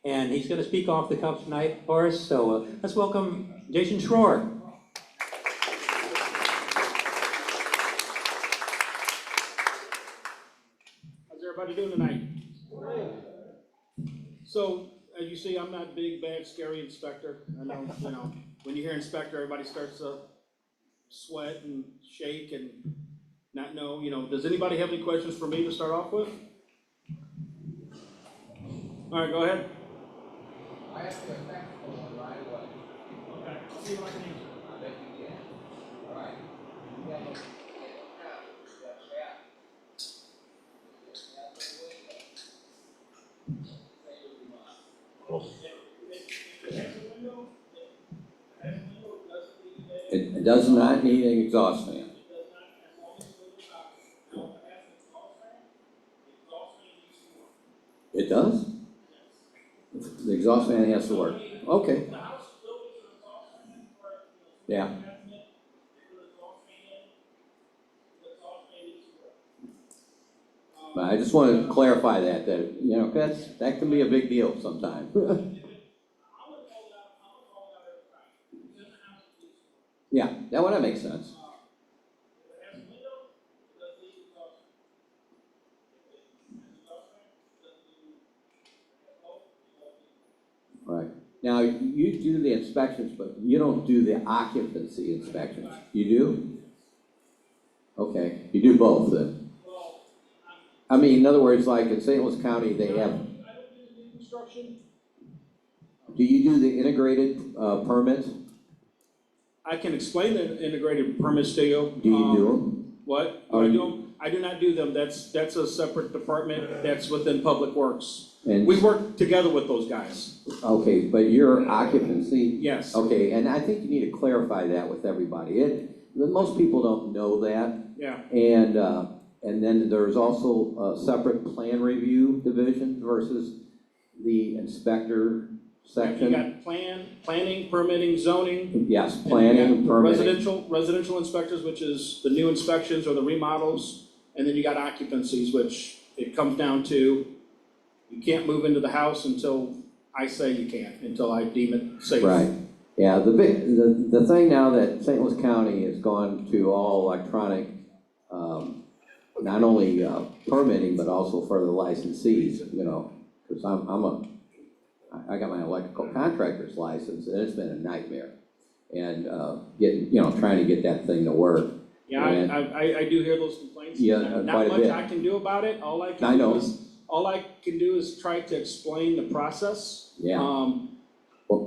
and he's going to speak off the cuff tonight for us. So let's welcome Jason Shroer. How's everybody doing tonight? So, as you see, I'm not big, bad, scary inspector. I know, when you hear inspector, everybody starts to sweat and shake and not know, does anybody have any questions for me to start off with? All right, go ahead. I have to go back to one right away. Okay, I'll see what I can answer. I bet you can. All right. You have a It does not need an exhaust fan. It does? The exhaust fan has to work. Okay. Yeah. But I just wanted to clarify that that can be a big deal sometimes. Yeah, that makes sense. Right. Now, you do the inspections, but you don't do the occupancy inspections. You do? Okay, you do both then. I mean, in other words, like in St. Louis County, they have. Do you do the integrated permits? I can explain the integrated permits to you. Do you do them? What? Do I do them? I do not do them. That's a separate department. That's within Public Works. And We work together with those guys. okay, but your occupancy. Yes. Okay, and I think you need to clarify that with everybody. Most people don't know that. Yeah. And then there's also a separate plan review division versus the inspector section. You got planning, permitting, zoning. Yes, and planning, you got permitting. residential inspectors, which is the new inspections or the remodels, and then you got occupancies, which it comes down to, you can't move into the house until I say you can't, until I deem it safe. Right. Yeah, the thing now that St. Louis County has gone to all electronic, not only permitting, but also for the licensees, because I got my electrical contractor's license, and it's been a nightmare. And trying to get that thing to work. Yeah, I do hear those complaints. Yeah, Not quite a much bit. I can do about it. All I can do is try to explain the process. Yeah.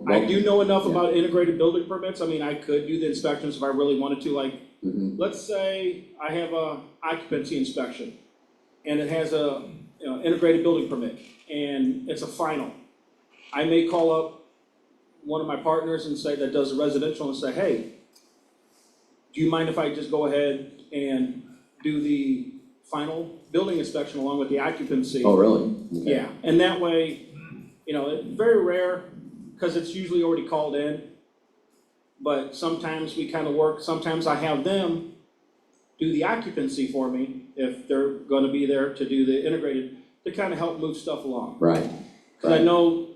I do know enough about integrated building permits. I mean, I could do the inspections if I really wanted to. Like, let's say I have a occupancy inspection, and it has a integrated building permit, and it's a final. I may call up one of my partners and say that does a residential and say, hey, do you mind if I just go ahead and do the final building inspection along with the occupancy? Oh, really? Okay. Yeah, and that way, it's very rare because it's usually already called in. But sometimes we kind of work, sometimes I have them do the occupancy for me if they're going to be there to do the integrated, to kind of help move stuff along. Right. Because I know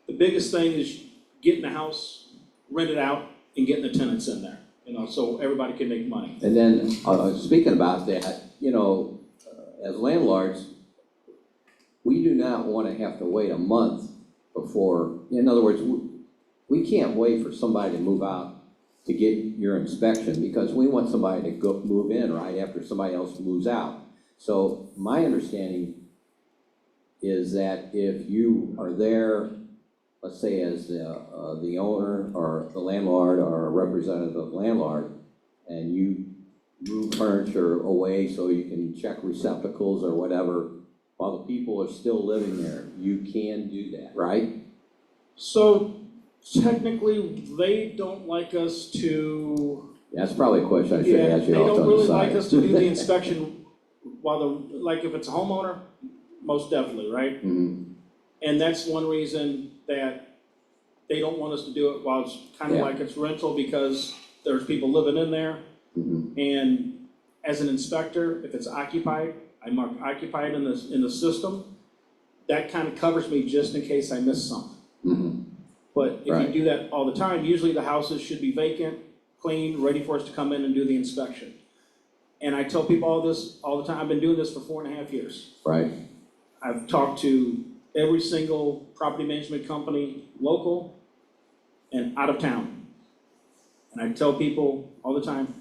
the biggest thing is getting the house rented out and getting the tenants in there, so everybody can make money. And then, speaking about that, as landlords, we do not want to have to wait a month before, in other words, we can't wait for somebody to move out to get your inspection because we want somebody to go move in right after somebody else moves out. So my understanding is that if you are there, let's say as the owner or the landlord or a representative of the landlord, and you move furniture away so you can check receptacles or whatever, while the people are still living there, you can do that, right? So technically, they don't like us to. That's probably a question I should ask you they off don't on the really side. like us to do the inspection while like if it's a homeowner, most definitely, right? Mhm. And that's one reason that they don't want us to do it while it's kind of like it's rental because there's people living in there. Mhm. And as an inspector, if it's occupied, I mark occupied in the system. That kind of covers me just in case I miss something. Mhm. But if you Right. do that all the time, usually the houses should be vacant, clean, ready for us to come in and do the inspection. And I tell people all this all the time. I've been doing this for 4.5 years. Right, I've talked to every single property management company, local and out of town. And I tell people all the time,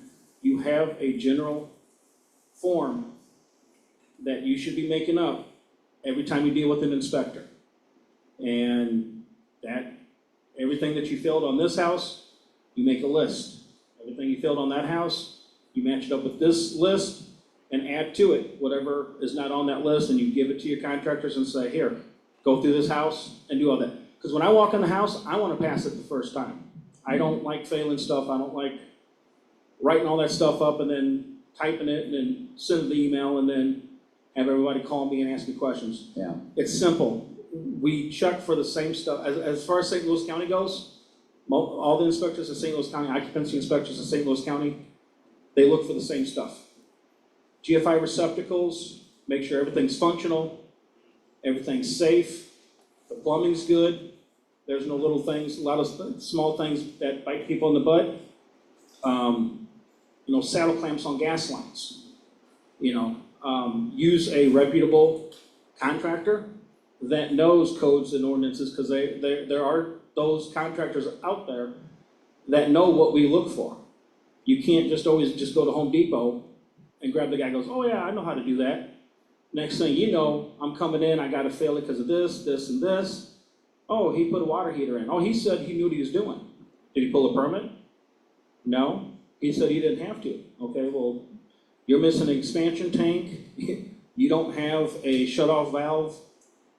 you have a general form that you should be making up every time you deal with an inspector. And that, everything that you filled on this house, you make a list. Everything you filled on that house, you match it up with this list and add to it whatever is not on that list, and you give it to your contractors and say, here, go through this house and do all that. Because when I walk in the house, I want to pass it the first time. I don't like failing stuff. I don't like writing all that stuff up and then typing it and then sending the email and then have everybody call me and ask me questions. yeah, It's simple. We check for the same stuff. As far as St. Louis County goes, all the inspectors in St. Louis County, occupancy inspectors in St. Louis County, they look for the same stuff. GFI receptacles, make sure everything's functional, everything's safe, the plumbing's good, there's no little things, a lot of small things that bite people in the butt. Saddle clamps on gas lines. Use a reputable contractor that knows codes and ordinances, because there are those contractors out there that know what we look for. You can't just always just go to Home Depot and grab the guy who goes, oh yeah, I know how to do that. Next thing you know, I'm coming in, I gotta fail it because of this, this, and this. Oh, he put a water heater in. Oh, he said he knew what he was doing. Did he pull a permit? No, he said he didn't have to. Okay, well, you're missing an expansion tank. You don't have a shut-off valve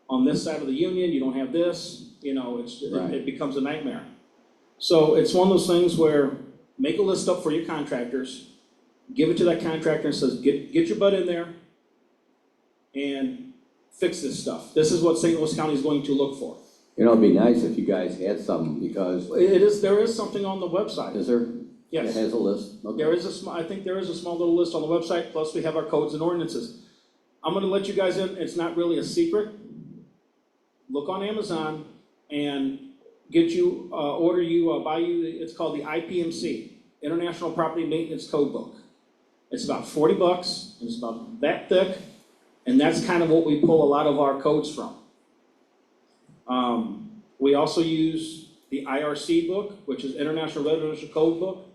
on this side of the union. You don't have this. Right. It becomes a nightmare. So it's one of those things where make a list up for your contractors, give it to that contractor and says, get your butt in there and fix this stuff. This is what St. Louis County is going to look for. it'd be nice if you guys had something, because, There is something on the website. is there? Yes. It has a list? Okay. There is I think there is a small little list on the website, plus we have our codes and ordinances. I'm gonna let you guys in, it's not really a secret. Look on Amazon and buy you, it's called the IPMC, International Property Maintenance Code Book. It's about $40, and it's about that thick, and that's kind of what we pull a lot of our codes from. We also use the IRC book, which is International Residential Code Book.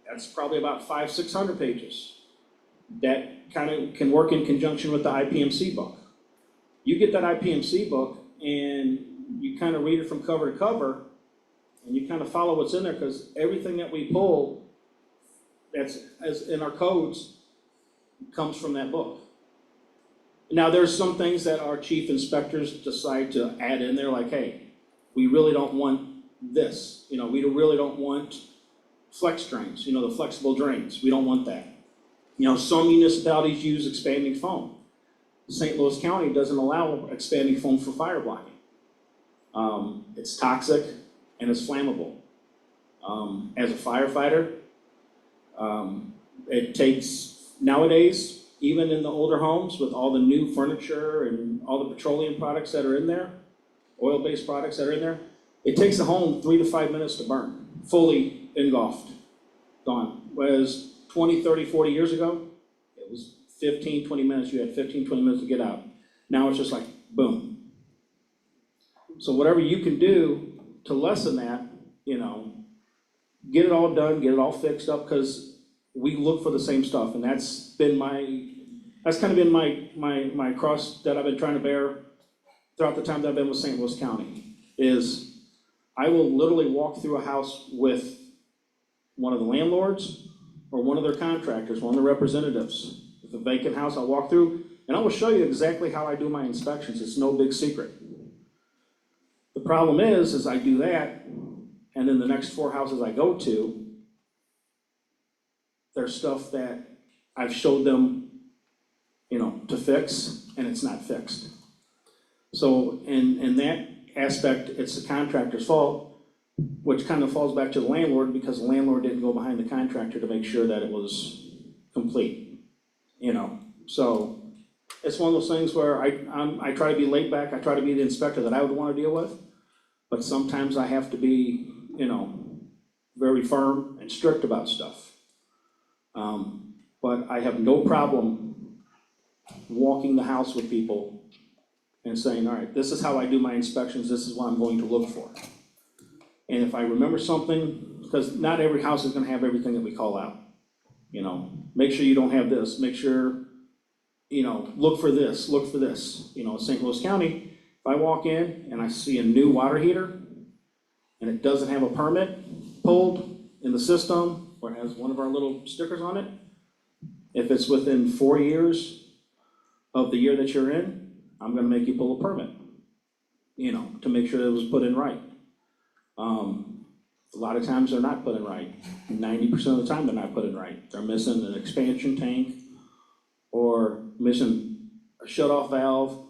That's probably about 500-600 pages. That kind of can work in conjunction with the IPMC book. You get that IPMC book and you kind of read it from cover to cover, and you kind of follow what's in there, because everything that we pull that's as in our codes comes from that book. Now, there's some things that our chief inspectors decide to add in there, like, hey, we really don't want this. We really don't want flex drains, the flexible drains. We don't want that. Some municipalities use expanding foam. St. Louis County doesn't allow expanding foam for fire blocking. It's toxic and it's flammable. As a firefighter, it takes, nowadays, even in the older homes with all the new furniture and all the petroleum products that are in there, oil-based products that are in there, it takes a home 3 to 5 minutes to burn, fully engulfed, gone. Whereas 20, 30, 40 years ago, it was 15, 20 minutes. You had 15, 20 minutes to get out. Now it's just like, boom. So whatever you can do to lessen that, get it all done, get it all fixed up, because we look for the same stuff. And that's kind of been my cross that I've been trying to bear throughout the time that I've been with St. Louis County, is I will literally walk through a house with one of the landlords or one of their contractors, one of the representatives. If a vacant house, I'll walk through and I will show you exactly how I do my inspections. It's no big secret. The problem is I do that, and then the next 4 houses I go to, there's stuff that I've showed them, to fix, and it's not fixed. So in that aspect, it's the contractor's fault, which kind of falls back to the landlord, because the landlord didn't go behind the contractor to make sure that it was complete, So it's one of those things where I try to be laid back. I try to be the inspector that I would want to deal with. but sometimes I have to be, very firm and strict about stuff. But I have no problem walking the house with people and saying, all right, this is how I do my inspections, this is what I'm going to look for. And if I remember something, because not every house is gonna have everything that we call out. Make sure you don't have this, make sure, look for this, look for this. St. Louis County, if I walk in and I see a new water heater and it doesn't have a permit pulled in the system or has one of our little stickers on it, if it's within 4 years of the year that you're in, I'm gonna make you pull a permit, to make sure it was put in right. A lot of times they're not put in right. 90% of the time they're not put in right. They're missing an expansion tank or missing a shut-off valve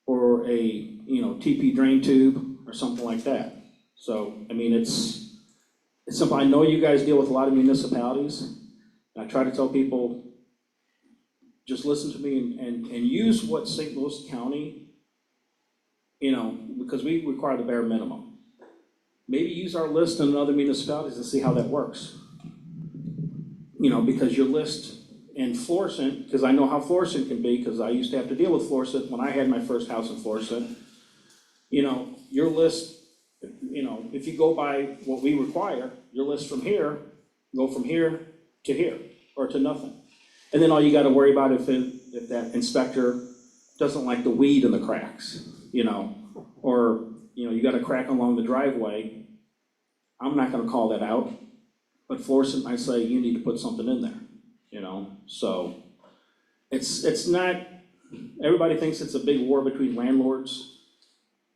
or a, TP drain tube or something like that. So, it's simple. I know you guys deal with a lot of municipalities. And I try to tell people, just listen to me and use what St. Louis County, because we require the bare minimum. Maybe use our list in other municipalities and see how that works. Because your list in Florissant, because I know how Florissant can be, because I used to have to deal with Florissant when I had my first house in Florissant. Your list, if you go by what we require, your list from here, go from here to here, or to nothing. And then all you gotta worry about if that inspector doesn't like the weed in the cracks, or, you got a crack along the driveway, I'm not gonna call that out, but Florissant might say, you need to put something in there, So, it's not, everybody thinks it's a big war between landlords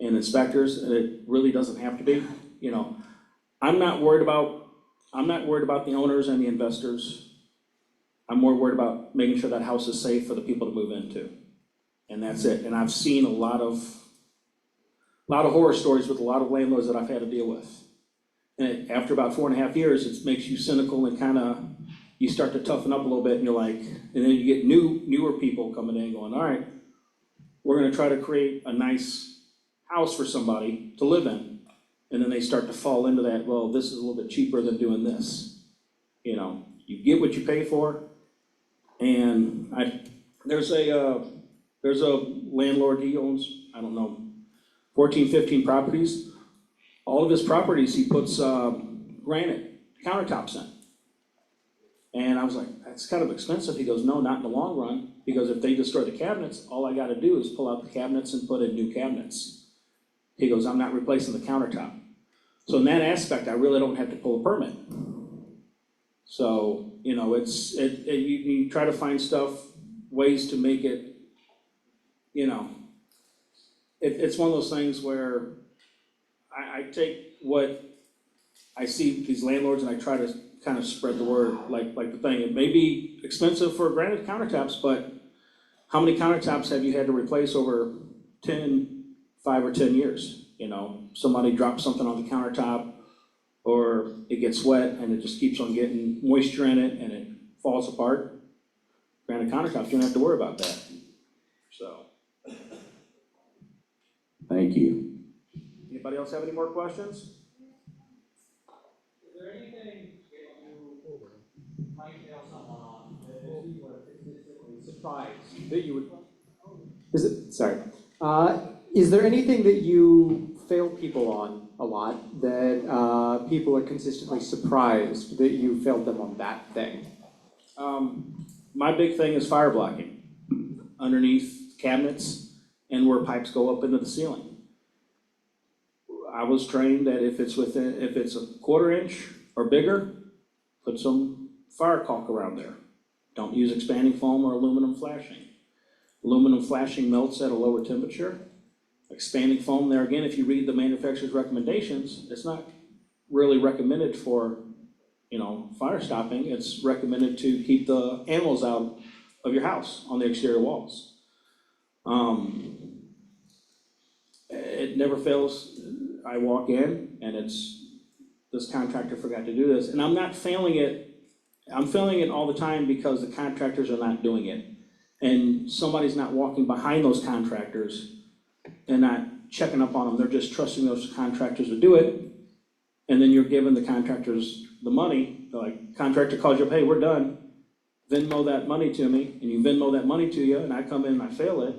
and inspectors, and it really doesn't have to be, I'm not worried about the owners and the investors. I'm more worried about making sure that house is safe for the people to move into, and that's it. And I've seen a lot of horror stories with a lot of landlords that I've had to deal with. And after about 4.5 years, it makes you cynical and you start to toughen up a little bit, and you're like, and then you get newer people coming in going, all right, we're gonna try to create a nice house for somebody to live in. And then they start to fall into that, well, this is a little bit cheaper than doing this. You get what you pay for. And there's a landlord, he owns, 14, 15 properties. All of his properties, he puts granite countertops in. And I was like, that's kind of expensive. He goes, no, not in the long run, because if they destroy the cabinets, all I gotta do is pull out the cabinets and put in new cabinets. He goes, I'm not replacing the countertop. So in that aspect, I really don't have to pull a permit. So, you try to find ways to make it, it's one of those things where I take what I see these landlords and I try to kind of spread the word, like the thing. It may be expensive for granite countertops, but how many countertops have you had to replace over 5 or 10 years? Somebody drops something on the countertop, or it gets wet and it just keeps on getting moisture in it and it falls apart. Granite countertops, you don't have to worry about that. So. Thank you. Anybody else have any more questions? Is there anything that you might nail someone on that you were statistically surprised that you would? Is there anything that you fail people on a lot that people are consistently surprised that you failed them on that thing? My big thing is fire blocking underneath cabinets and where pipes go up into the ceiling. I was trained that if it's a 1/4 inch or bigger, put some fire caulk around there. Don't use expanding foam or aluminum flashing. Aluminum flashing melts at a lower temperature. Expanding foam, there again, if you read the manufacturer's recommendations, it's not really recommended for, fire stopping. It's recommended to keep the animals out of your house on the exterior walls. It never fails. I walk in and this contractor forgot to do this, and I'm not failing it. I'm failing it all the time because the contractors are not doing it. And somebody's not walking behind those contractors and not checking up on them, they're just trusting those contractors to do it. And then you're giving the contractors the money, like, contractor calls you up, hey, we're done, Venmo that money to me, and you Venmo that money to you, and I come in and I fail it.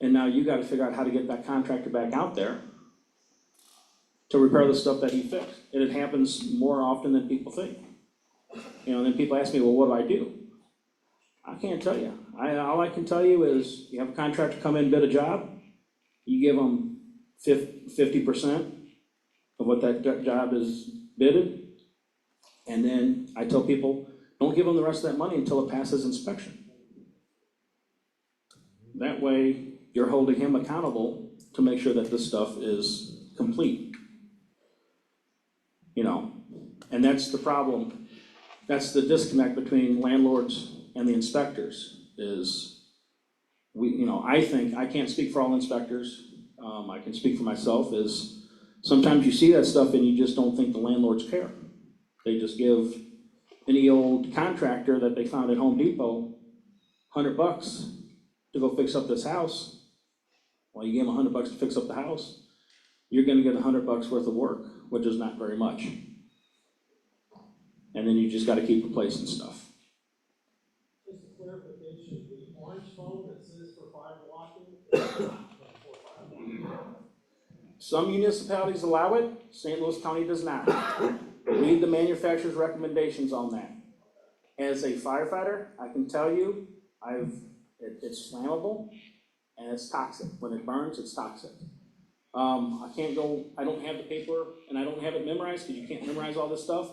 And now you gotta figure out how to get that contractor back out there to repair the stuff that he fixed. And it happens more often than people think. You know, and then people ask me, well, what do I do? I can't tell you. All I can tell you is, you have a contractor come in and bid a job, you give them 50% of what that job is bidded, and then I tell people, don't give them the rest of that money until it passes inspection. That way, you're holding him accountable to make sure that this stuff is complete. You know, and that's the problem. That's the disconnect between landlords and the inspectors is I think, I can't speak for all inspectors, I can speak for myself, is sometimes you see that stuff and you just don't think the landlords care. They just give any old contractor that they found at Home Depot $100 to go fix up this house. Well, you give them $100 to fix up the house, you're gonna get $100 worth of work, which is not very much. And then you just gotta keep replacing stuff. Just a clarification, the orange foam that says for fiber locking is not for fiber locking. Some municipalities allow it, St. Louis County does not. Read the manufacturer's recommendations on that. As a firefighter, I can tell you, it's flammable and it's toxic. When it burns, it's toxic. I don't have the paper and I don't have it memorized because you can't memorize all this stuff,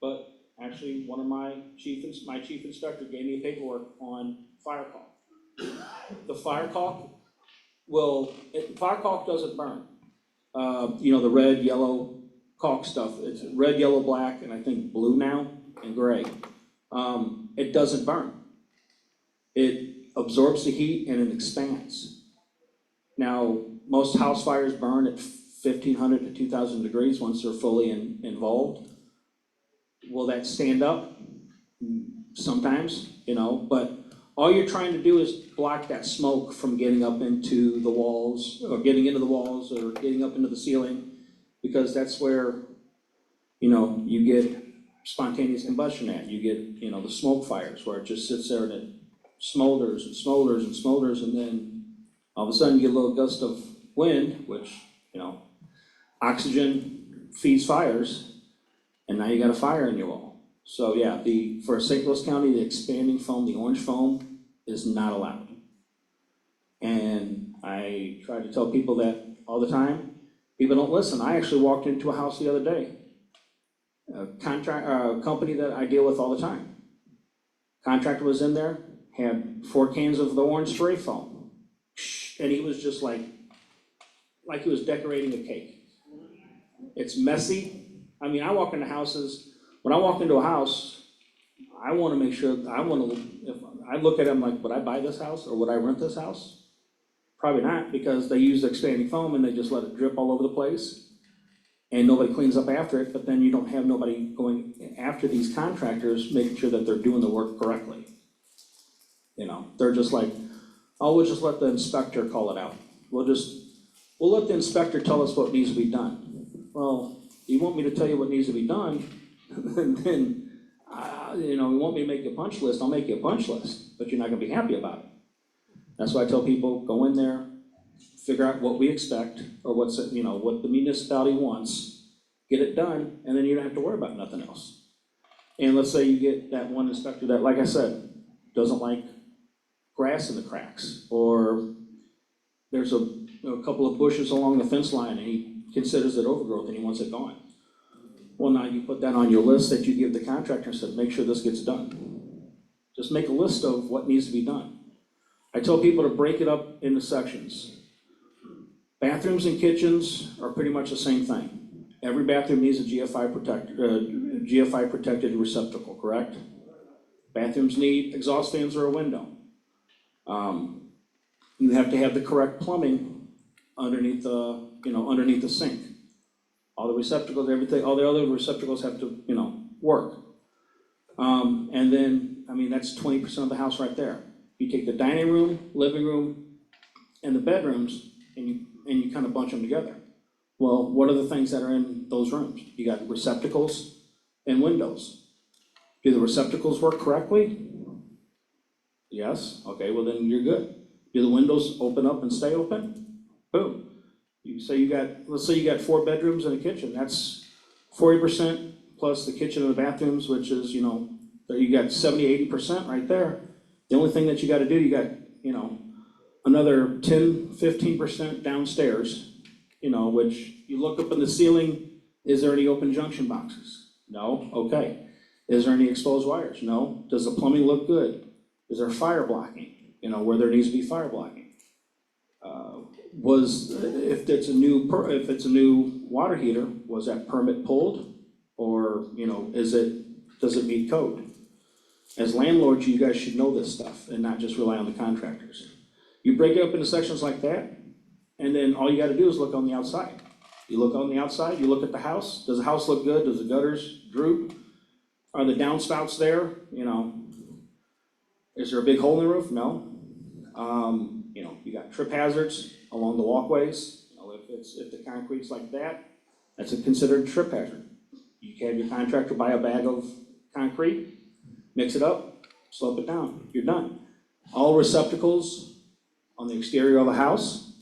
but actually one of my chief instructor gave me paperwork on fire caulk. The fire caulk fire caulk doesn't burn. The red, yellow caulk stuff, it's red, yellow, black, and I think blue now, and gray. It doesn't burn. It absorbs the heat and it expands. Now, most house fires burn at 1,500 to 2,000 degrees once they're fully involved. Will that stand up? Sometimes, but all you're trying to do is block that smoke from getting up into the walls, or getting into the walls, or getting up into the ceiling, because that's where, you get spontaneous combustion at. You get, the smoke fires, where it just sits there and it smolders and smolders and smolders, and then all of a sudden you get a little gust of wind, which, oxygen feeds fires, and now you got a fire in your wall. So yeah, for St. Louis County, the expanding foam, the orange foam, is not allowed. And I try to tell people that all the time. People don't listen. I actually walked into a house the other day, a company that I deal with all the time. Contractor was in there, had 4 cans of the orange spray foam, and he was just like he was decorating a cake. It's messy. I mean, I walk into houses, when I walk into a house, I wanna make sure, if I look at them like, would I buy this house or would I rent this house? Probably not, because they use the expanding foam and they just let it drip all over the place. And nobody cleans up after it, but then you don't have nobody going after these contractors, making sure that they're doing the work correctly. They're just like, oh, we'll just let the inspector call it out. We'll let the inspector tell us what needs to be done. Well, you want me to tell you what needs to be done, then, you want me to make you a punch list, I'll make you a punch list, but you're not gonna be happy about it. That's why I tell people, go in there, figure out what we expect, or what the municipality wants, get it done, and then you don't have to worry about nothing else. And let's say you get that one inspector that, like I said, doesn't like grass in the cracks, or there's a couple of bushes along the fence line and he considers it overgrowth and he wants it gone. Well, now you put that on your list that you give the contractor and said, make sure this gets done. Just make a list of what needs to be done. I tell people to break it up into sections. Bathrooms and kitchens are pretty much the same thing. Every bathroom needs a GFI protected receptacle, correct? Bathrooms need exhaust fans or a window. You have to have the correct plumbing underneath the sink. All the receptacles, everything, all the other receptacles have to, work. And then, that's 20% of the house right there. You take the dining room, living room, and the bedrooms, and and you kind of bunch them together. Well, what are the things that are in those rooms? You got receptacles and windows. Do the receptacles work correctly? Yes, okay, well then you're good. Do the windows open up and stay open? Boom. Let's say you got 4 bedrooms and a kitchen, that's 40% plus the kitchen and the bathrooms, which is, you got 70-80% right there. The only thing that you gotta do, you got, another 10-15% downstairs, which you look up in the ceiling, is there any open junction boxes? No, okay. Is there any exposed wires? No. Does the plumbing look good? Is there fire blocking, where there needs to be fire blocking? If it's a new water heater, was that permit pulled? Or, does it meet code? As landlords, you guys should know this stuff and not just rely on the contractors. You break it up into sections like that, and then all you gotta do is look on the outside. You look on the outside, you look at the house, does the house look good? Does the gutters droop? Are the downspouts there? Is there a big hole in the roof? No. You got trip hazards along the walkways. If the concrete's like that, that's considered a trip hazard. You can have your contractor buy a bag of concrete, mix it up, slope it down, you're done. All receptacles on the exterior of the house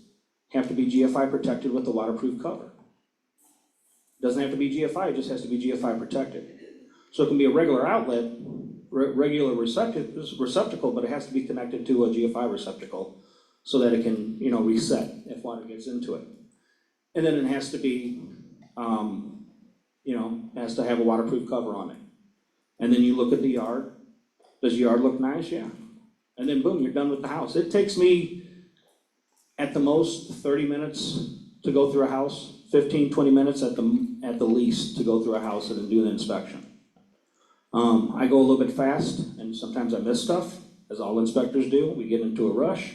have to be GFI protected with a waterproof cover. Doesn't have to be GFI, it just has to be GFI protected. So it can be a regular outlet, regular receptacle, but it has to be connected to a GFI receptacle so that it can, reset if water gets into it. And then it has to be, has to have a waterproof cover on it. And then you look at the yard. Does the yard look nice? Yeah. And then boom, you're done with the house. It takes me at the most 30 minutes to go through a house, 15, 20 minutes at the least to go through a house and then do an inspection. I go a little bit fast, and sometimes I miss stuff, as all inspectors do. We get into a rush.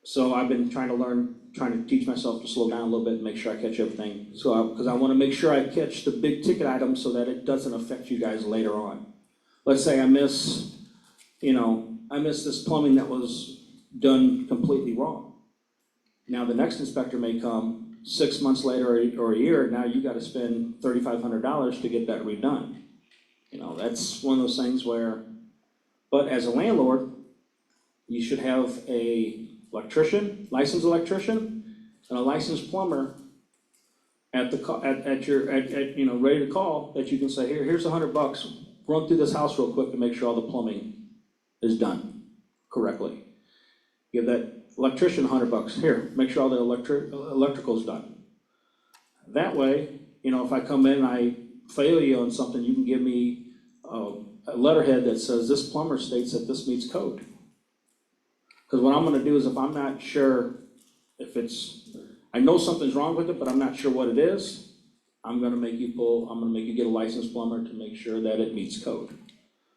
So I've been trying to teach myself to slow down a little bit and make sure I catch everything. Because I want to make sure I catch the big ticket items so that it doesn't affect you guys later on. Let's say I miss this plumbing that was done completely wrong. Now the next inspector may come 6 months later or a year, now you gotta spend $3,500 to get that redone. That's one of those things where, but as a landlord, you should have a licensed electrician, and a licensed plumber ready to call, that you can say, here's $100, run through this house real quick to make sure all the plumbing is done correctly. Give that electrician $100, here, make sure all the electrical's done. That way, if I come in and I fail you on something, you can give me a letterhead that says this plumber states that this meets code. Because what I'm gonna do is, if I'm not sure I know something's wrong with it, but I'm not sure what it is, I'm gonna make you get a licensed plumber to make sure that it meets code.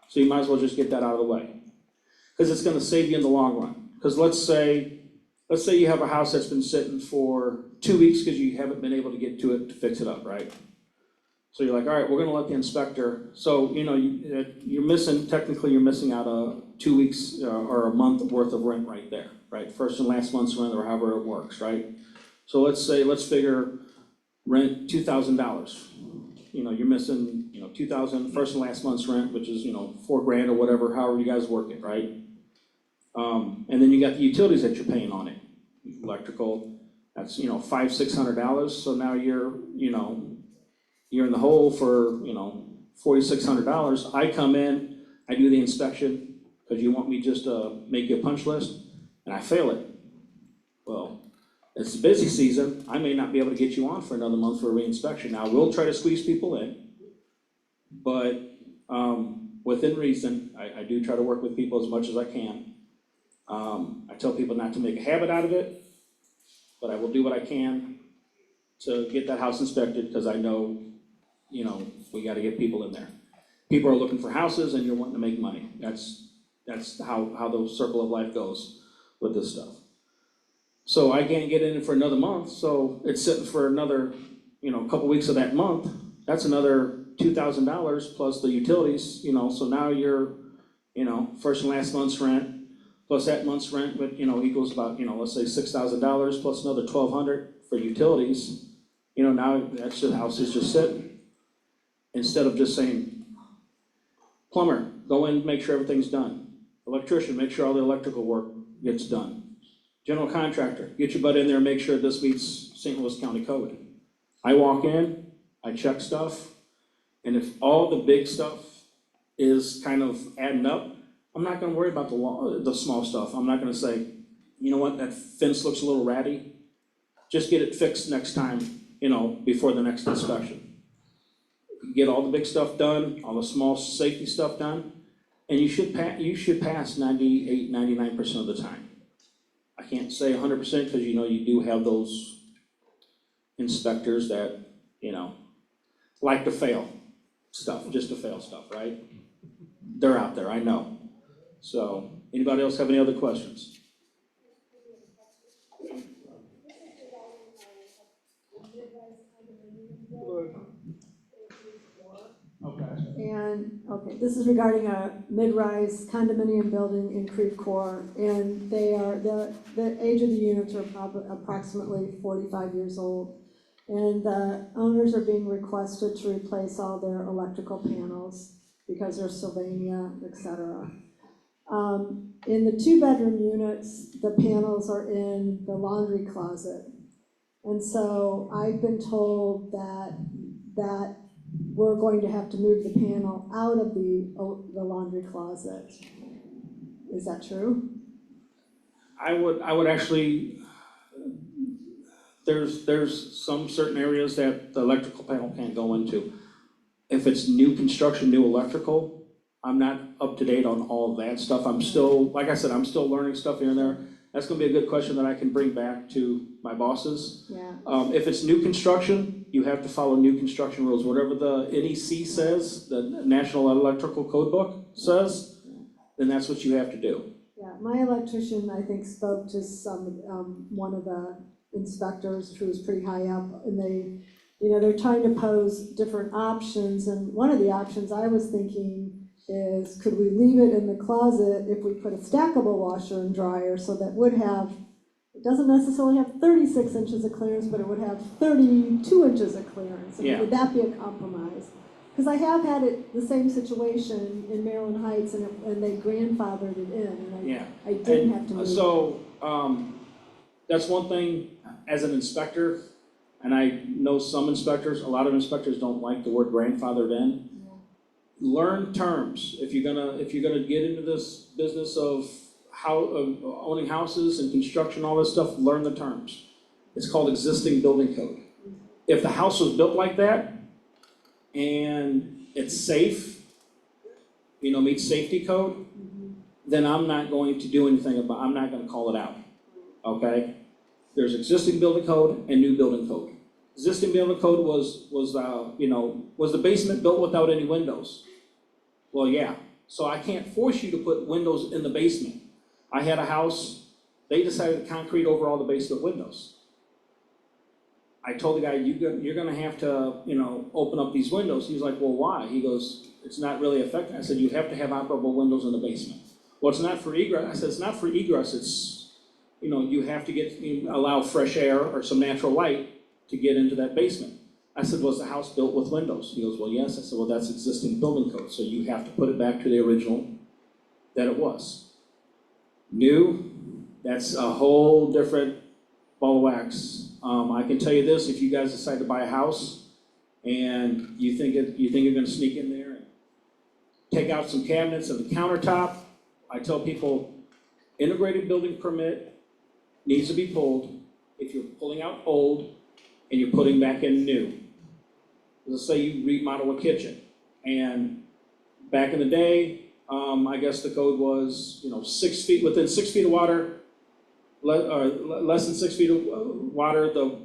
So you might as well just get that out of the way. Because it's gonna save you in the long run. Because let's say you have a house that's been sitting for 2 weeks because you haven't been able to get to it to fix it up, right? So you're like, all right, we're gonna let the inspector, so you're missing out 2 weeks or a month worth of rent right there, right? First and last month's rent, or however it works, right? So let's figure rent $2,000. You're missing, 2,000 first and last month's rent, which is, $4,000 or whatever, however you guys work it, right? And then you got the utilities that you're paying on it. Electrical, that's, $500-600. So now you're in the hole for, $4,600. I come in, I do the inspection, because you want me just to make you a punch list, and I fail it. Well, it's the busy season, I may not be able to get you on for another month for a reinspection. Now, we'll try to squeeze people in, but within reason, I do try to work with people as much as I can. I tell people not to make a habit out of it, but I will do what I can to get that house inspected, because I know, we gotta get people in there. People are looking for houses and you're wanting to make money. That's how the circle of life goes with this stuff. So I can't get in it for another month, so it's sitting for another, couple weeks of that month. That's another $2,000 plus the utilities, so now you're, first and last month's rent, plus that month's rent, but, equals about, let's say $6,000 plus another $1,200 for utilities. Now that's the house is just sitting. Instead of just saying, plumber, go in, make sure everything's done. Electrician, make sure all the electrical work gets done. General contractor, get your butt in there and make sure this meets St. Louis County Code. I walk in, I check stuff, and if all the big stuff is kind of adding up, I'm not gonna worry about the small stuff. I'm not gonna say, you know what, that fence looks a little ratty. Just get it fixed next time, before the next inspection. Get all the big stuff done, all the small safety stuff done, and you should pass 98, 99% of the time. I can't say 100% because you do have those inspectors that, like to fail stuff, just to fail stuff, right? They're out there, I know. So, anybody else have any other questions? And, this is regarding a mid-rise condominium building in Creve Coeur, and they are, the age of the units are probably approximately 45 years old. And the owners are being requested to replace all their electrical panels because they're Sylvania, et cetera. In the 2-bedroom units, the panels are in the laundry closet. And so I've been told that we're going to have to move the panel out of the laundry closet. Is that true? I would actually, there's some certain areas that the electrical panel can't go into. If it's new construction, new electrical, I'm not up to date on all of that stuff. I'm still, like I said, I'm still learning stuff here and there. That's gonna be a good question that I can bring back to my bosses. Yeah. If it's new construction, you have to follow new construction rules. Whatever the NEC says, the National Electrical Code Book says, then that's what you have to do. Yeah, my electrician, I think, spoke to one of the inspectors who was pretty high up, and they're trying to pose different options, and one of the options I was thinking is, could we leave it in the closet if we put a stackable washer and dryer so that would have, it doesn't necessarily have 36 inches of clearance, but it would have 32 inches of clearance. Yeah. Would that be a compromise? Because I have had the same situation in Maryland Heights, and they grandfathered it in, and I didn't have to move it. So, that's one thing as an inspector, and I know some inspectors, a lot of inspectors don't like the word grandfathered in. Learn terms. If you're gonna get into this business of owning houses and construction, all this stuff, learn the terms. It's called existing building code. If the house was built like that and it's safe, meets safety code, then I'm not going to do anything I'm not gonna call it out, okay? There's existing building code and new building code. Existing building code was the basement built without any windows? Well, yeah. So I can't force you to put windows in the basement. I had a house, they decided to concrete over all the basement windows. I told the guy, you're gonna have to, open up these windows. He's like, well, why? He goes, it's not really effective. I said, you have to have operable windows in the basement. Well, it's not for egress. I said, it's not for egress, it's, you have to allow fresh air or some natural light to get into that basement. I said, was the house built with windows? He goes, well, yes. I said, well, that's existing building code, so you have to put it back to the original that it was. New, that's a whole different ball of wax. I can tell you this, if you guys decide to buy a house and you think you're gonna sneak in there and take out some cabinets and the countertop, I tell people, integrated building permit needs to be pulled if you're pulling out old and you're putting back in new. Let's say you remodel a kitchen, and back in the day, I guess the code was, 6 feet, within 6 feet of water, less than 6 feet of water, the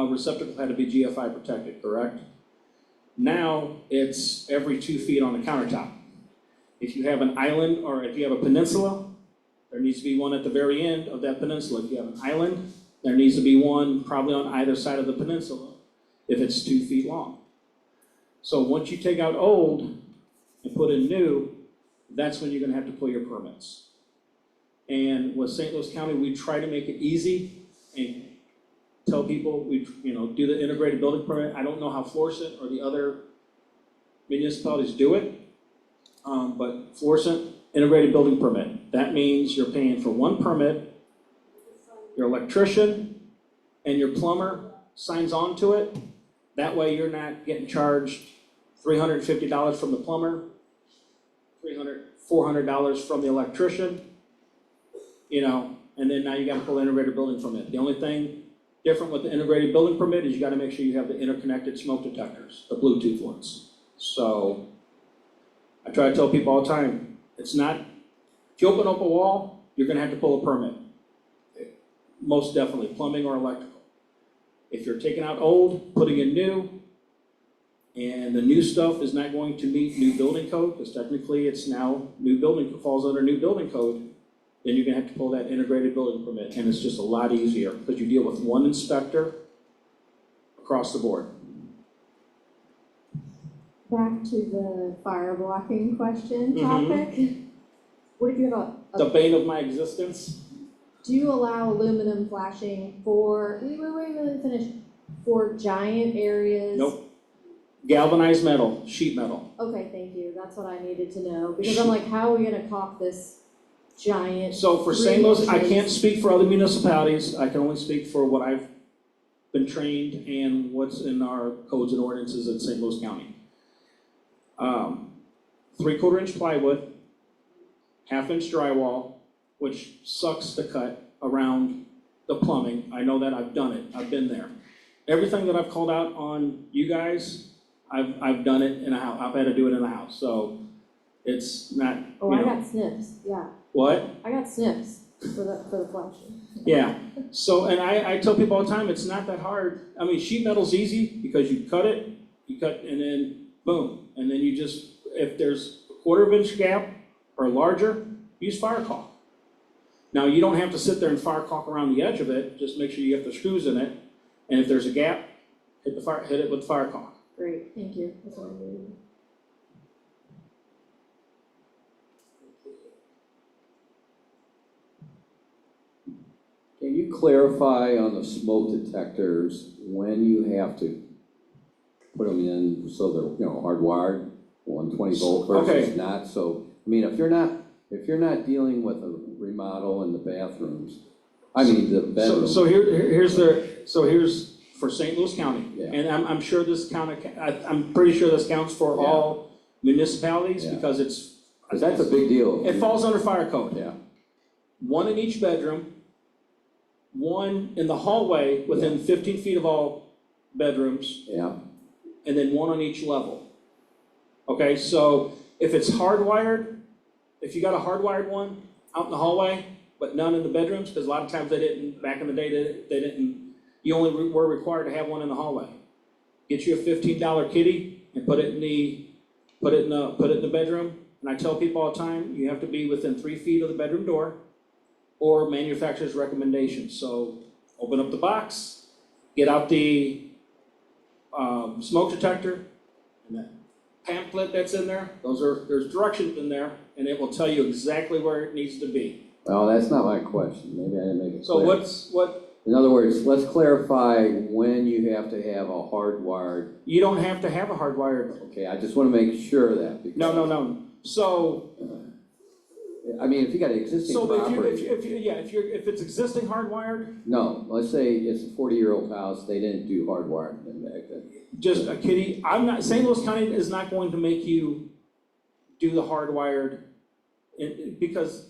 receptacle had to be GFI protected, correct? Now, it's every 2 feet on the countertop. If you have an island, or if you have a peninsula, there needs to be one at the very end of that peninsula. If you have an island, there needs to be one probably on either side of the peninsula, if it's 2 feet long. So once you take out old and put in new, that's when you're gonna have to pull your permits. And with St. Louis County, we try to make it easy and tell people, do the integrated building permit. I don't know how Florissant or the other municipalities do it, but Florissant, integrated building permit. That means you're paying for one permit, your electrician and your plumber signs on to it. That way you're not getting charged $350 from the plumber, $400 from the electrician, and then now you gotta pull the integrated building permit. The only thing different with the integrated building permit is you gotta make sure you have the interconnected smoke detectors, the Bluetooth ones. So I try to tell people all the time, it's not, if you open up a wall, you're gonna have to pull a permit. Most definitely, plumbing or electrical. If you're taking out old, putting in new, and the new stuff is not going to meet new building code, because technically it's now falls under new building code, then you're gonna have to pull that integrated building permit, and it's just a lot easier, because you deal with one inspector across the board. Back to the fire blocking question topic. What if you have The bane of my existence. do you allow aluminum flashing for, wait, let me finish, for giant areas? Nope. Galvanized metal, sheet metal. Okay, thank you, that's what I needed to know, because I'm like, how are we gonna caulk this giant? So for St. Louis, I 3 can't inches? speak for other municipalities, I can only speak for what I've been trained and what's in our codes and ordinances in St. Louis County. 3/4 inch plywood, 1/2 inch drywall, which sucks to cut around the plumbing. I know that, I've done it, I've been there. Everything that I've called out on you guys, I've done it in a house, I've had to do it in the house, so it's not, Oh, I got snips, yeah, What? I got snips for the flashing. Yeah, so, and I tell people all the time, it's not that hard. I mean, sheet metal's easy, because you cut, and then boom, and then you just, if there's a 1/4 inch gap or larger, use fire caulk. Now, you don't have to sit there and fire caulk around the edge of it, just make sure you have the screws in it, and if there's a gap, hit it with fire caulk. Great, thank you, that's what I needed. Can you clarify on the smoke detectors when you have to put them in so they're, hardwired, 120 volt versus Okay. not? So, I mean, if you're not dealing with a remodel in the bathrooms, the bedroom. So here's for St. Louis County, Yeah. and I'm sure this I'm pretty sure this counts for Yeah. all municipalities, Yeah. because it's. 'Cause that's a big deal. It falls under fire code. Yeah, One in each bedroom, one in the hallway within 15 feet of all bedrooms, yeah, and then one on each level. Okay, so if it's hardwired, if you got a hardwired one out in the hallway, but none in the bedrooms, because a lot of times back in the day, they didn't, you only were required to have one in the hallway. Get you a $15 kitty and put it in the bedroom, and I tell people all the time, you have to be within 3 feet of the bedroom door, or manufacturer's recommendation. So open up the box, get out the smoke detector, and that pamphlet that's in there, there's directions in there, and it will tell you exactly where it needs to be. well, that's not my question, maybe I didn't make it So clear. In other words, let's clarify when you have to have a hardwired, you don't have to have a hardwired, okay, I just wanna make sure of that. Because, no. So, if you got an existing property. if it's existing hardwired, No, let's say it's a 40-year-old house, they didn't do hardwiring back then. just a kitty, St. Louis County is not going to make you do the hardwired, because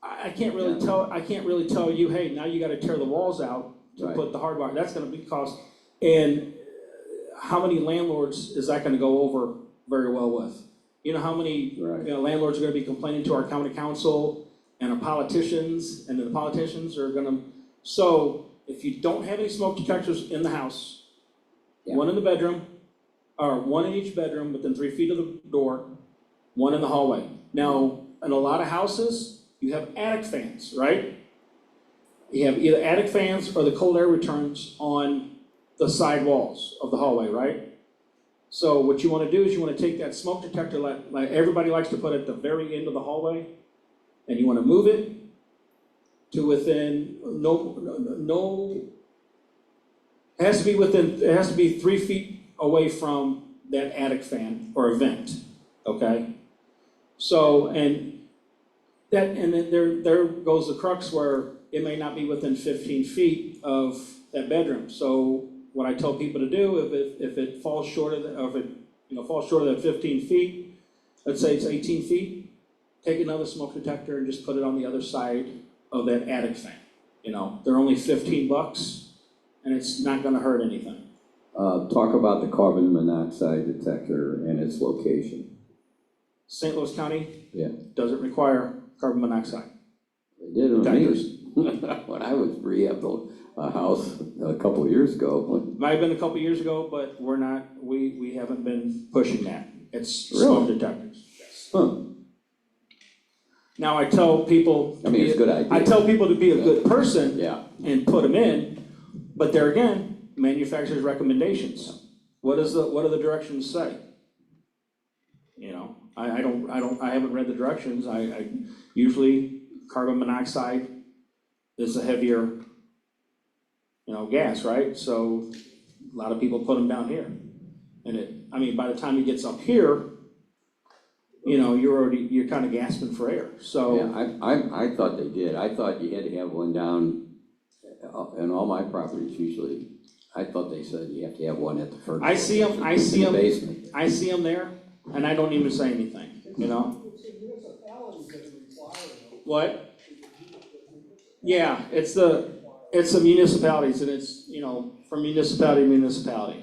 I can't really tell you, hey, now you gotta tear the walls out to Right. put the hardwire, that's gonna be cost. And how many landlords is that gonna go over very well with? You know how many, Right. landlords are gonna be complaining to our county council and our politicians, and then the politicians are gonna, so if you don't have any smoke detectors in the house, Yeah. one in the bedroom, or one in each bedroom within 3 feet of the door, one in the hallway. Now, in a lot of houses, you have attic fans, right? You have either attic fans or the cold air returns on the side walls of the hallway, right? So what you wanna do is you wanna take that smoke detector like everybody likes to put at the very end of the hallway, and you wanna move it, to within, it has to be 3 feet away from that attic fan or a vent, okay? So, and then there goes the crux where it may not be within 15 feet of that bedroom. So what I tell people to do, if it falls short of falls short of that 15 feet, let's say it's 18 feet, take another smoke detector and just put it on the other side of that attic fan. They're only $15 and it's not gonna hurt anything. Talk about the carbon monoxide detector and its location. St. Louis County Yeah. doesn't require carbon monoxide. They did it with detectors. me when I was rehabbing a house a couple of years ago. Might have been a couple years ago, but we haven't been pushing that. It's smoke detectors. Yes. Huh. Now I tell people. I mean, it's a good idea. I tell people to be a good person. Yeah. And put them in, but there again, manufacturer's recommendations. What do the directions say? I haven't read the directions. I usually carbon monoxide is a heavier, gas, right? So a lot of people put them down here. And by the time it gets up here, you're kind of gasping for air, so. Yeah, I thought they did. I thought you had to have one down in all my properties usually. I thought they said you have to have one at the first. I see them, Basement. I see them there, and I don't even say anything, It's the municipalities that require them. What? Yeah, it's the municipalities, and it's, from municipality to municipality.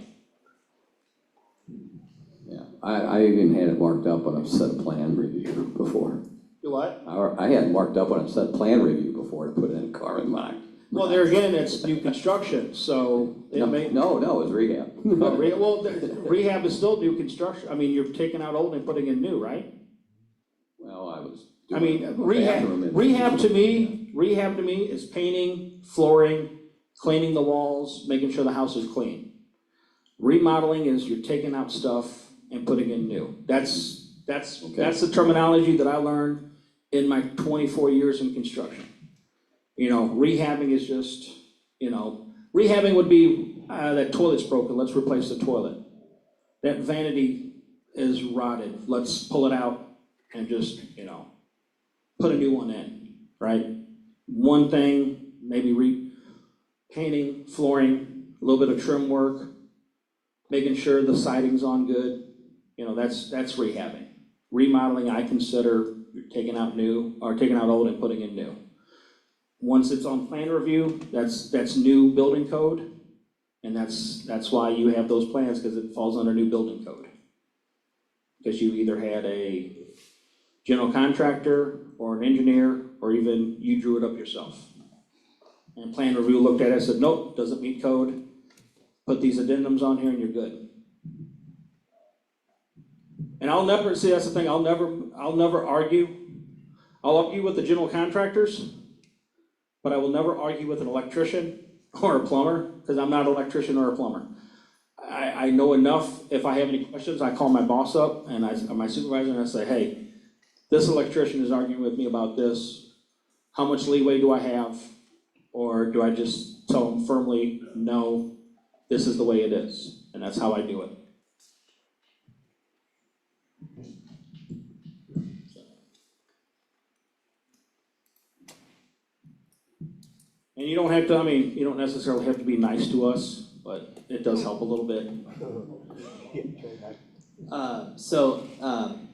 Yeah, I even had it marked up when I've set a plan review before. You what? I had it marked up when I've set plan review before to put in carbon monoxide. Well, there again, it's new construction, so it may. No, it's rehab. Well, rehab is still new construction. You're taking out old and putting in new, right? Well, I was. Rehab to me is painting, flooring, cleaning the walls, making sure the house is clean. Remodeling is you're taking out stuff and putting in new. That's the terminology that I learned in my 24 years in construction. Rehabbing is just, rehabbing would be, that toilet's broken, let's replace the toilet. That vanity is rotted, let's pull it out and just, put a new one in, right? One thing, maybe painting, flooring, a little bit of trim work, making sure the siding's on good, that's rehabbing. Remodeling, I consider taking out new, or taking out old and putting in new. Once it's on plan review, that's new building code, and that's why you have those plans, because it falls under new building code. Because you either had a general contractor, or an engineer, or even you drew it up yourself. And plan review looked at it and said, nope, doesn't meet code, put these addendums on here and you're good. And that's the thing, I'll never argue. I'll argue with the general contractors, but I will never argue with an electrician or a plumber, because I'm not an electrician or a plumber. I know enough. If I have any questions, I call my boss up and my supervisor, and I say, hey, this electrician is arguing with me about this. How much leeway do I have? Or do I just tell them firmly, no, this is the way it is? And that's how I do it. And you don't have to, you don't necessarily have to be nice to us, but it does help a little bit.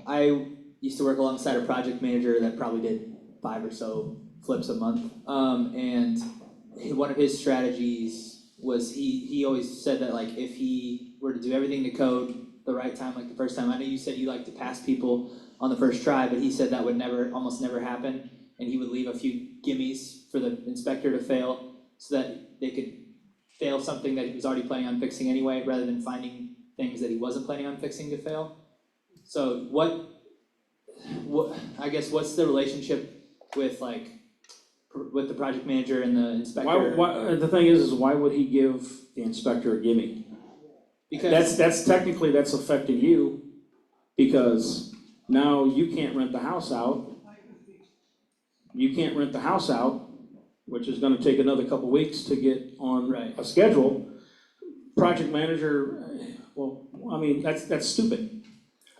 I used to work alongside a project manager that probably did 5 or so flips a month. And one of his strategies was he always said that if he were to do everything to code the right time, the first time, I know you said you like to pass people on the first try, but he said that would almost never happen. And he would leave a few gimmies for the inspector to fail so that they could fail something that he was already planning on fixing anyway, rather than finding things that he wasn't planning on fixing to fail. So what I guess what's the relationship with with the project manager and the inspector? The thing is why would he give the inspector a gimme? Because that's technically affecting you, because now you can't rent the house out. You can't rent the house out which is gonna take another couple weeks to get on Right. a schedule. Project manager, well, I mean, that's stupid.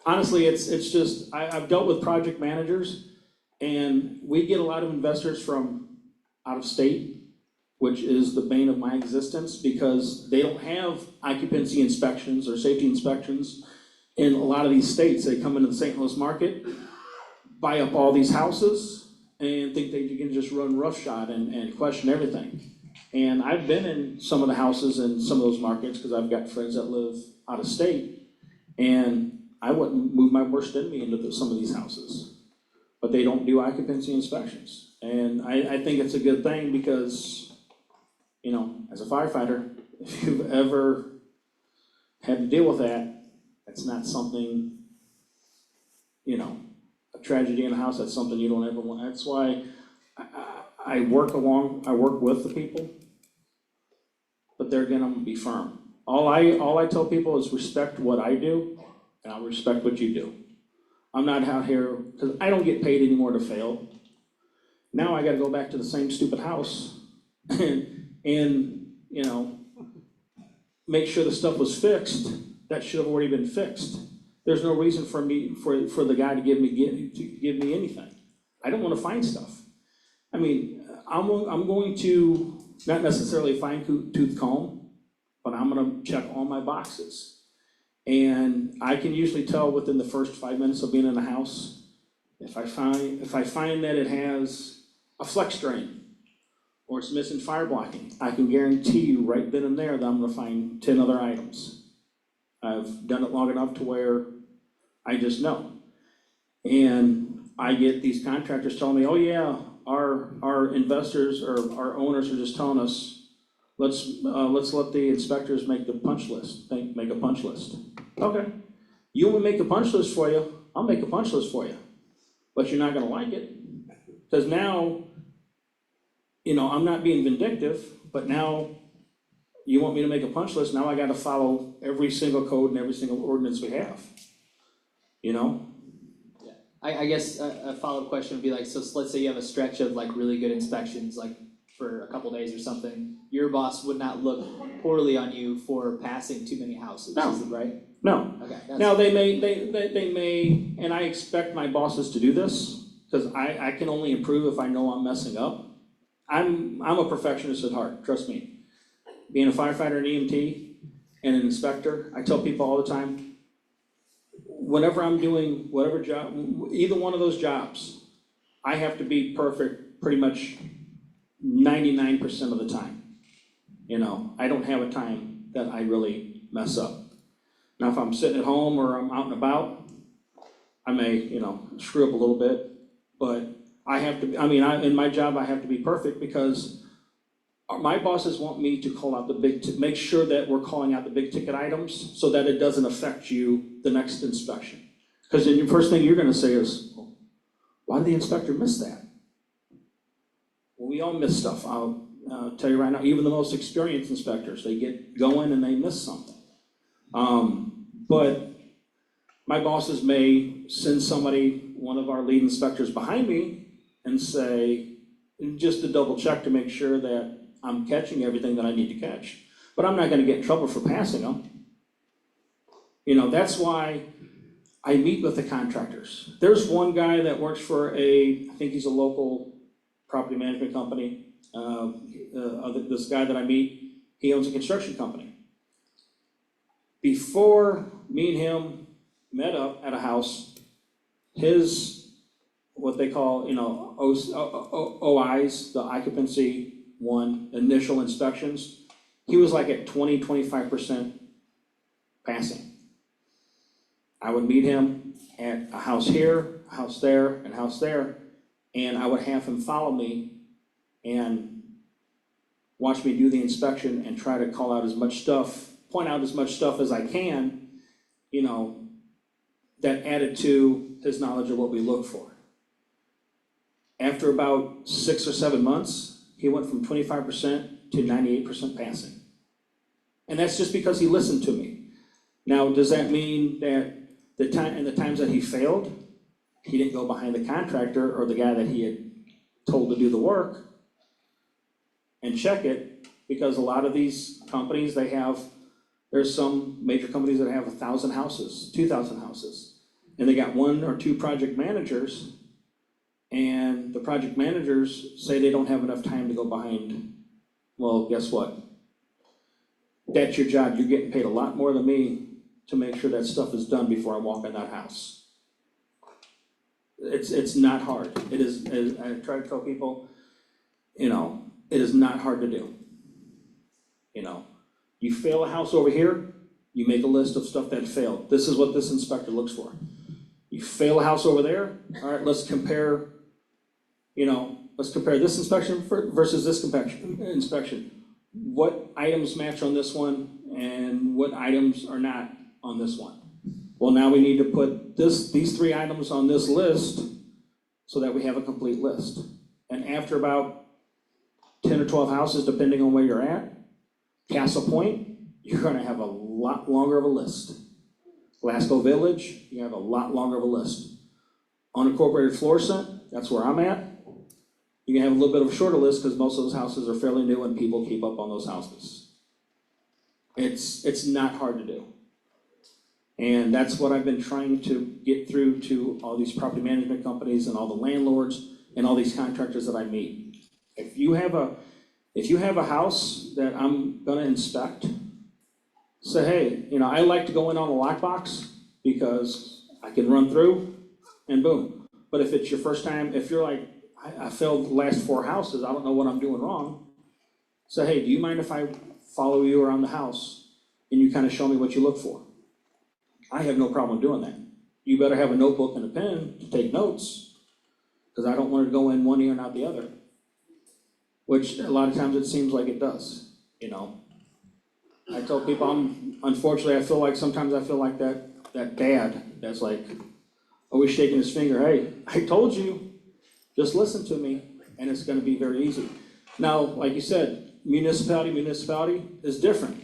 Honestly, it's just, I've dealt with project managers, and we get a lot of investors from out of state, which is the bane of my existence, because they don't have occupancy inspections or safety inspections in a lot of these states. They come into the St. Louis market, buy up all these houses, and think they can just run roughshod and question everything. And I've been in some of the houses in some of those markets, because I've got friends that live out of state, and I wouldn't move my worst enemy into some of these houses. But they don't do occupancy inspections. And I think it's a good thing, because, you know, as a firefighter, if you've ever had to deal with that, it's not something, you know, a tragedy in a house, that's something you don't ever want. That's why I work with the people, but there again, I'm gonna be firm. All I tell people is respect what I do, and I'll respect what you do. I'm not out here, because I don't get paid anymore to fail. Now I gotta go back to the same stupid house and, you know, make sure the stuff was fixed that should have already been fixed. There's no reason for me, for the guy to give me anything. I don't wanna find stuff. I mean, I'm going to, not necessarily fine tooth comb, but I'm gonna check all my boxes. And I can usually tell within the first 5 minutes of being in the house, if I find that it has a flex drain, or it's missing fire blocking, I can guarantee you right then and there that I'm gonna find 10 other items. I've done it long enough to where I just know. And I get these contractors telling me, oh yeah, our investors or our owners are just telling us, let's let the inspectors make the punch list, make a punch list. Okay, you want me to make a punch list for you, I'll make a punch list for you. But you're not gonna like it, because now, you know, I'm not being vindictive, but now you want me to make a punch list, now I gotta follow every single code and every single ordinance we have, you know? I guess a follow-up question would be like, so let's say you have a stretch of like really good inspections, like for a couple days or something, your boss would not look poorly on you for passing too many houses, No. right? No. Okay. Now, they may, and I expect my bosses to do this, because I can only improve if I know I'm messing up. I'm a perfectionist at heart, trust me. Being a firefighter, an EMT, and an inspector, I tell people all the time, whenever I'm doing whatever job, either one of those jobs, I have to be perfect pretty much 99% of the time. You know, I don't have a time that I really mess up. Now, if I'm sitting at home or I'm out and about, I may, you know, screw up a little bit, but I have to, in my job, I have to be perfect, because my bosses want me to call out make sure that we're calling out the big ticket items so that it doesn't affect you the next inspection. Because then the first thing you're gonna say is, well, why did the inspector miss that? Well, we all miss stuff. I'll tell you right now, even the most experienced inspectors, they get going and they miss something. But my bosses may send somebody, one of our lead inspectors behind me, and say, just to double check to make sure that I'm catching everything that I need to catch. But I'm not gonna get in trouble for passing them. You know, that's why I meet with the contractors. There's one guy that works for I think he's a local property management company. This guy that I meet, he owns a construction company. Before me and him met up at a house, his, what they call, you know, OIs, the occupancy one, initial inspections, he was like at 20-25% passing. I would meet him at a house here, a house there, and a house there, and I would have him follow me and watch me do the inspection and try to call out as much stuff, point out as much stuff as I can, you know, that added to his knowledge of what we look for. After about 6 or 7 months, he went from 25% to 98% passing. And that's just because he listened to me. Now, does that mean that the times that he failed, he didn't go behind the contractor or the guy that he had told to do the work? and check it, because a lot of these companies, there's some major companies that have 1,000 houses, 2,000 houses. And they got 1 or 2 project managers, and the project managers say they don't have enough time to go behind. Well, guess what? That's your job. You're getting paid a lot more than me to make sure that stuff is done before I walk in that house. It's not hard. It is, I try to tell people, it is not hard to do. You fail a house over here, you make a list of stuff that failed. This is what this inspector looks for. You fail a house over there, all right, let's compare this inspection versus this inspection. What items match on this one and what items are not on this one? Well, now we need to put these 3 items on this list so that we have a complete list. And after about 10 or 12 houses, depending on where you're at, Castle Point, you're gonna have a lot longer of a list. Glasgow Village, you have a lot longer of a list. Unincorporated Florissant, that's where I'm at. You can have a little bit of a shorter list because most of those houses are fairly new and people keep up on those houses. It's not hard to do. And that's what I've been trying to get through to all these property management companies and all the landlords and all these contractors that I meet. If you have a house that I'm gonna inspect, say, hey, I like to go in on a lockbox because I can run through and boom. But if it's your first time, if you're like, I failed the last 4 houses, I don't know what I'm doing wrong. Say, hey, do you mind if I follow you around the house and you kind of show me what you look for? I have no problem doing that. You better have a notebook and a pen to take notes, because I don't want to go in one ear and out the other, which a lot of times it seems like it does, I tell people, unfortunately, sometimes I feel like that dad that's like always shaking his finger, hey, I told you, just listen to me, and it's gonna be very easy. Now, like you said, municipality is different,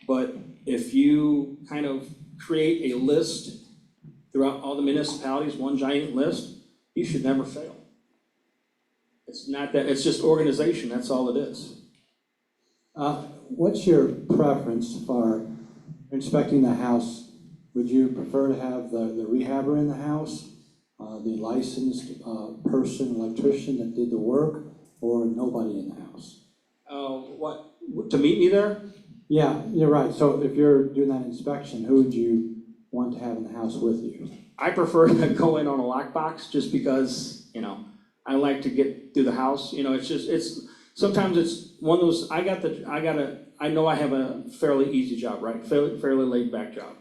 but if you kind of create a list throughout all the municipalities, one giant list, you should never fail. It's not that, it's just organization, that's all it is. What's your preference for inspecting the house? Would you prefer to have the rehabber in the house, the licensed person, electrician that did the work, or nobody in the house? To meet me there? Yeah, you're right. So if you're doing that inspection, who would you want to have in the house with you? I prefer to go in on a lockbox just because, I like to get through the house. Sometimes it's one of those, I know I have a fairly easy job, right? Fairly laid back job.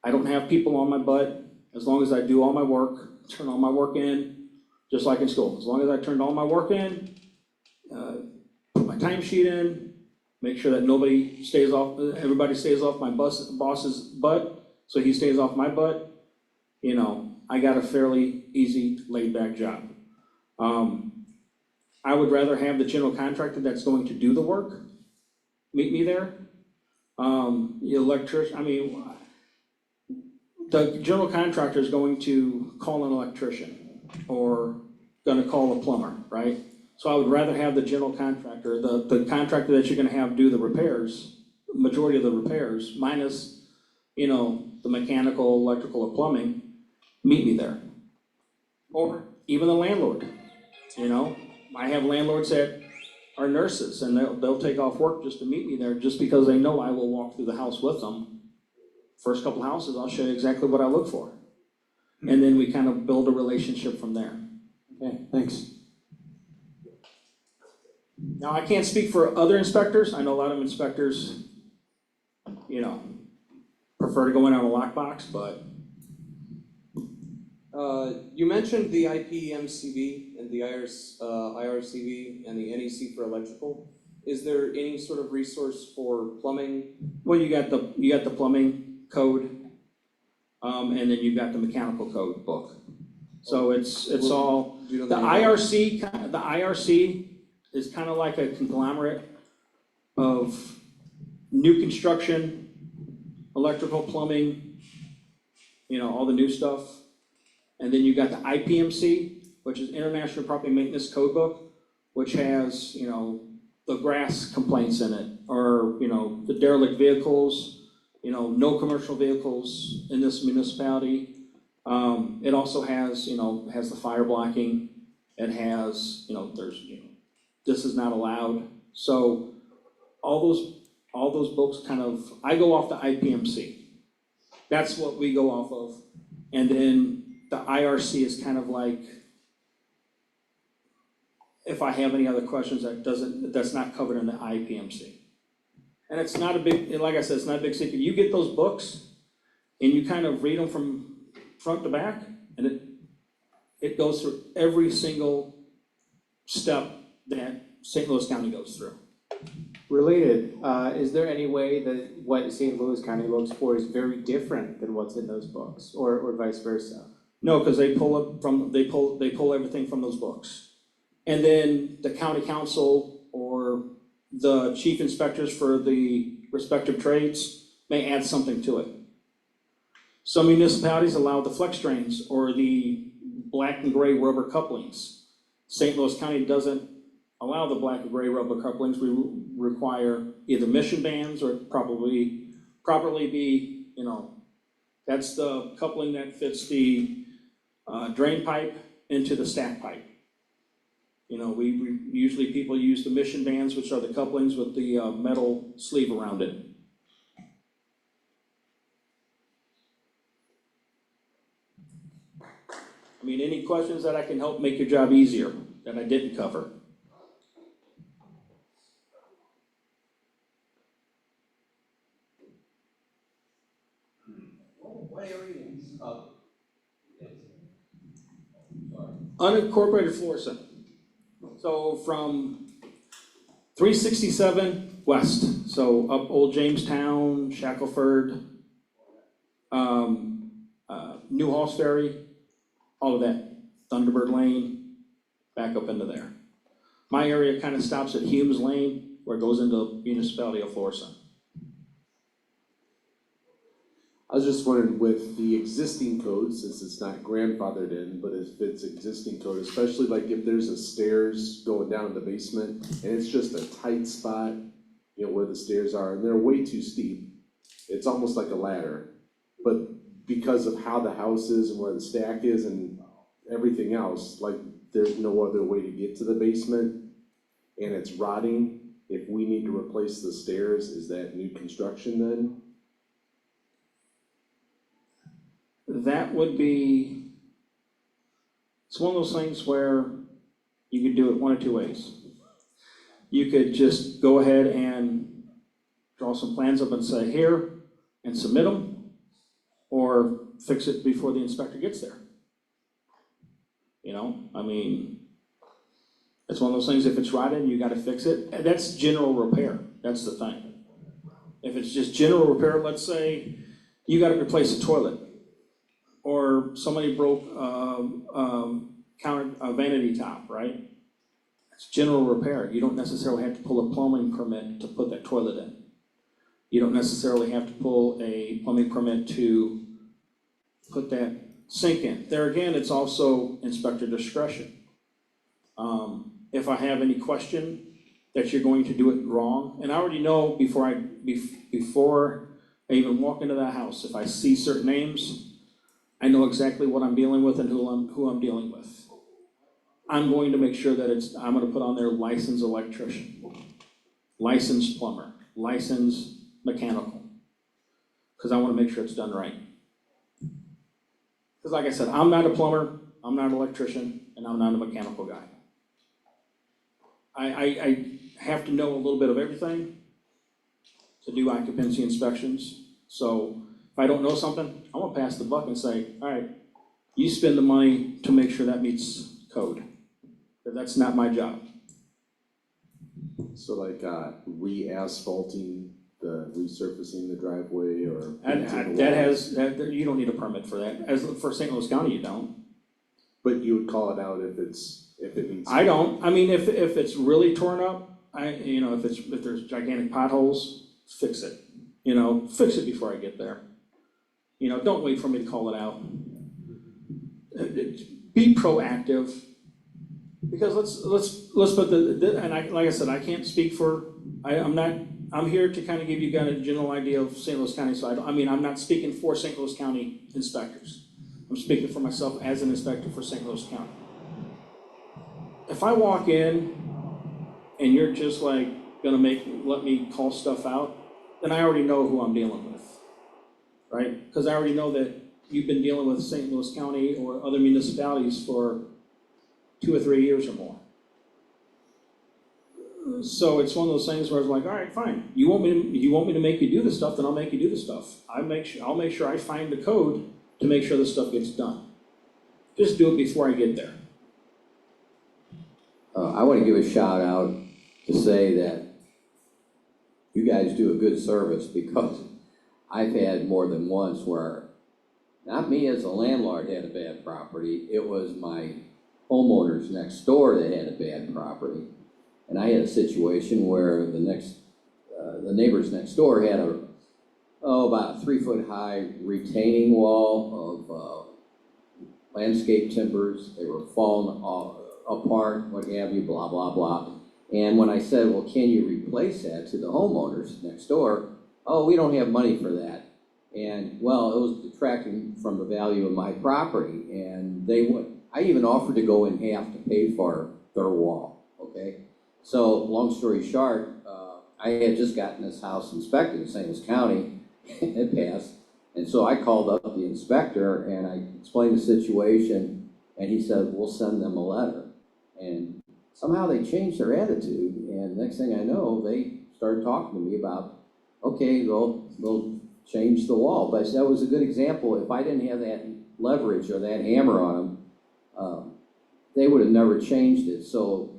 I don't have people on my butt as long as I do all my work, turn all my work in, just like in school. As long as I turned all my work in, put my timesheet in, make sure that everybody stays off my boss's butt, so he stays off my butt. I got a fairly easy, laid-back job. I would rather have the general contractor that's going to do the work meet me there. The electrician, the general contractor is going to call an electrician or gonna call a plumber, right? So I would rather have the general contractor, the contractor that you're gonna have do the repairs, majority of the repairs, minus, the mechanical, electrical, or plumbing, meet me there. Or even the landlord, I have landlords that are nurses, and they'll take off work just to meet me there, just because they know I will walk through the house with them. First couple houses, I'll show you exactly what I look for. And then we kind of build a relationship from there. Okay, thanks. Now, I can't speak for other inspectors. I know a lot of inspectors, prefer to go in on a lockbox, but. You mentioned the IPMCV and the IRCV and the NEC for electrical. Is there any sort of resource for plumbing? Well, you got the plumbing code, and then you've got the mechanical code book. So it's all, the IRC is kind of like a conglomerate of new construction, electrical, plumbing, all the new stuff. And then you got the IPMC, which is International Property Maintenance Code Book, which has, the the grass complaints in it, or, the derelict vehicles, no commercial vehicles in this municipality. It also has, has the fire blocking, it has, this is not allowed. So all those books kind of, I go off the IPMC. That's what we go off of. And then the IRC is kind of like, if I have any other questions that's not covered in the IPMC. And it's not a big, like I said, it's not a big secret. You get those books and you kind of read them from front to back, and it goes through every single step that St. Louis County goes through. Related, is there any way that what St. Louis County looks for is very different than what's in those books, or vice versa? No, because they pull everything from those books. And then the county council or the chief inspectors for the respective trades may add something to it. Some municipalities allow the flex drains or the black and gray rubber couplings. St. Louis County doesn't allow the black and gray rubber couplings. We require either mission bands or properly be, that's the coupling that fits the drain pipe into the stack pipe. We usually people use the mission bands, which are the couplings with the metal sleeve around it. Any questions that I can help make your job easier that I didn't cover? Unincorporated Florissant. So from 367 west, so up Old Jamestown, Shackleford, New Halls Ferry, all of that, Thunderbird Lane, back up into there. My area kind of stops at Humes Lane, where it goes into the municipality of Florissant. I was just wondering, with the existing code, since it's not grandfathered in, but if it's existing code, especially like if there's a stairs going down in the basement and it's just a tight spot, where the stairs are, and they're way too steep, it's almost like a ladder. But because of how the house is and where the stack is and everything else, like there's no other way to get to the basement and it's rotting, if we need to replace the stairs, is that new construction then? That would be, it's one of those things where you could do it one of two ways. You could just go ahead and draw some plans up and say here and submit them, or fix it before the inspector gets there. It's one of those things, if it's rotted, you gotta fix it. And that's general repair, that's the thing. If it's just general repair, let's say you gotta replace a toilet, or somebody broke a vanity top, right? It's general repair. You don't necessarily have to pull a plumbing permit to put that toilet in. You don't necessarily have to pull a plumbing permit to put that sink in. There again, it's also inspector discretion. If I have any question that you're going to do it wrong, and I already know before I even walk into that house, if I see certain names, I know exactly what I'm dealing with and who I'm dealing with. I'm going to make sure that I'm gonna put on there licensed electrician, licensed plumber, licensed mechanical, because I wanna make sure it's done right. Because like I said, I'm not a plumber, I'm not an electrician, and I'm not a mechanical guy. I have to know a little bit of everything to do occupancy inspections. So if I don't know something, I'm gonna pass the buck and say, all right, you spend the money to make sure that meets code. But that's not my job. So like re-asphalting, resurfacing the driveway, or? You don't need a permit for that. As for St. Louis County, you don't. But you would call it out if it needs. I don't. If it's really torn up, if there's gigantic potholes, fix it. Fix it before I get there. Don't wait for me to call it out. Be proactive. Because let's put and like I said, I can't speak for, I'm here to kind of give you guys a general idea of St. Louis County, so I'm not speaking for St. Louis County inspectors. I'm speaking for myself as an inspector for St. Louis County. If I walk in and you're just like gonna let me call stuff out, then I already know who I'm dealing with, right? Because I already know that you've been dealing with St. Louis County or other municipalities for 2 or 3 years or more. So it's one of those things where it's like, all right, fine. You want me to make you do the stuff, then I'll make you do the stuff. I'll make sure I find the code to make sure the stuff gets done. Just do it before I get there. I want to give a shout out to say that you guys do a good service, because I've had more than once where, not me as a landlord had a bad property, it was my homeowners next door that had a bad property. And I had a situation where the neighbors next door had about a 3-foot high retaining wall of landscape timbers. They were falling apart, what have you, blah, blah, blah. And when I said, well, can you replace that, to the homeowners next door? Oh, we don't have money for that. And well, it was detracting from the value of my property, and I even offered to go in half to pay for their wall, okay? So, long story short, I had just gotten this house inspected in St. Louis County, it passed, and so I called up the inspector and I explained the situation, and he said, we'll send them a letter. And somehow they changed their attitude, and next thing I know, they started talking to me about, okay, they'll change the wall. But that was a good example. If I didn't have that leverage or that hammer on them, they would have never changed it. So,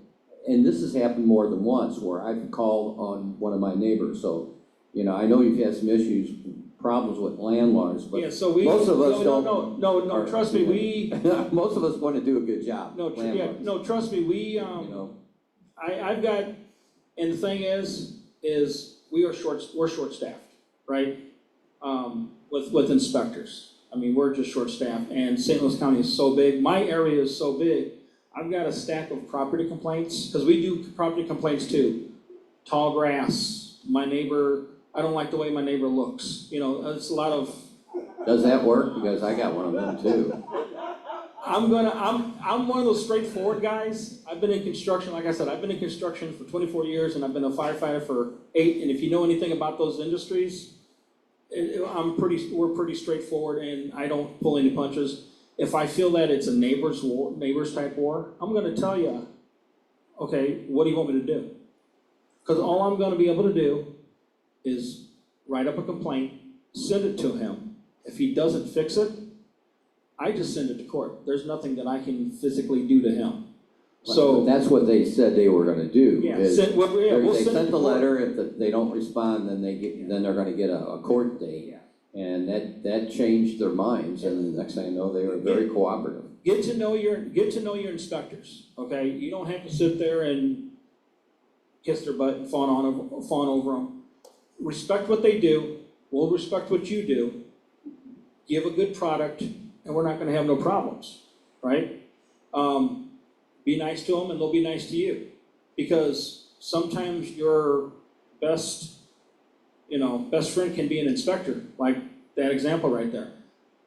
and this has happened more than once where I've called on one of my neighbors. So, I know you've had some problems with landlords, but Yeah, so most of us don't. No, trust me, Most of us want to do a good job. trust me, I've got, and the thing is we're short-staffed, right? With inspectors. We're just short-staffed, and St. Louis County is so big. My area is so big. I've got a stack of property complaints, because we do property complaints too. Tall grass, my neighbor, I don't like the way my neighbor looks. It's a lot of. Does that work? Because I got one of them too. I'm one of those straightforward guys. I've been in construction, like I said, I've been in construction for 24 years, and I've been a firefighter for 8. And if you know anything about those industries, we're pretty straightforward, and I don't pull any punches. If I feel that it's a neighbors type war, I'm gonna tell you, okay, what do you want me to do? Because all I'm gonna be able to do is write up a complaint, send it to him. If he doesn't fix it, I just send it to court. There's nothing that I can physically do to him. So But that's what they said they were gonna do. yeah, is they sent the letter. If they don't respond, then they're gonna get a court date. And that changed their minds, and the next thing I know, they were very cooperative. Get to know your inspectors, okay? You don't have to sit there and kiss their butt and fawn over them. Respect what they do, we'll respect what you do, give a good product, and we're not gonna have no problems, right? Be nice to them and they'll be nice to you. Because sometimes your best friend can be an inspector, like that example right there.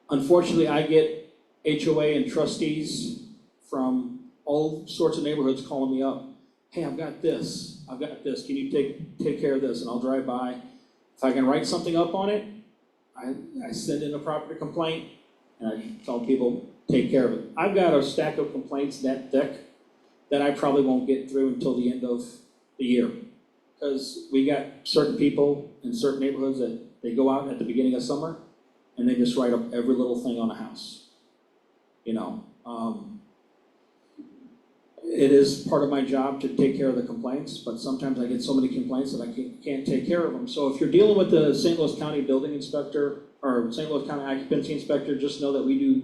Unfortunately, I get HOA and trustees from all sorts of neighborhoods calling me up. Hey, I've got this, can you take care of this? And I'll drive by. If I can write something up on it, I send in a property complaint, and I tell people, take care of it. I've got a stack of complaints that thick that I probably won't get through until the end of the year. Because we got certain people in certain neighborhoods that they go out at the beginning of summer and they just write up every little thing on a house. It is part of my job to take care of the complaints, but sometimes I get so many complaints that I can't take care of them. So if you're dealing with the St. Louis County building inspector or St. Louis County occupancy inspector, just know that we do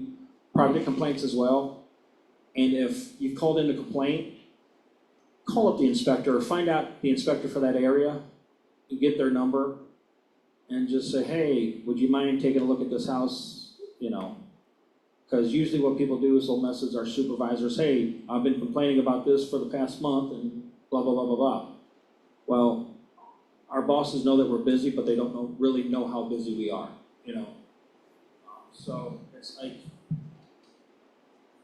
property complaints as well. And if you've called in a complaint, call up the inspector or find out the inspector for that area and get their number and just say, hey, would you mind taking a look at this house? Because usually what people do is they'll message our supervisors, hey, I've been complaining about this for the past month and blah, blah, blah, blah, blah. Well, our bosses know that we're busy, but they don't really know how busy we are, you know? So it's like,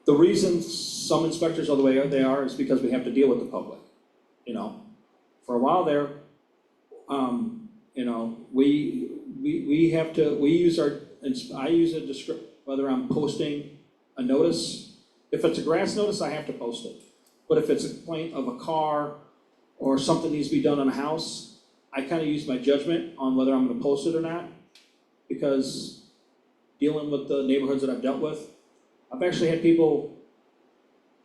the reason some inspectors are the way they are is because we have to deal with the public, you know? For a while there, you know, we have to, I use a description, whether I'm posting a notice. If it's a grass notice, I have to post it. But if it's a complaint of a car or something needs to be done on a house, I kind of use my judgment on whether I'm gonna post it or not. Because dealing with the neighborhoods that I've dealt with, I've actually had people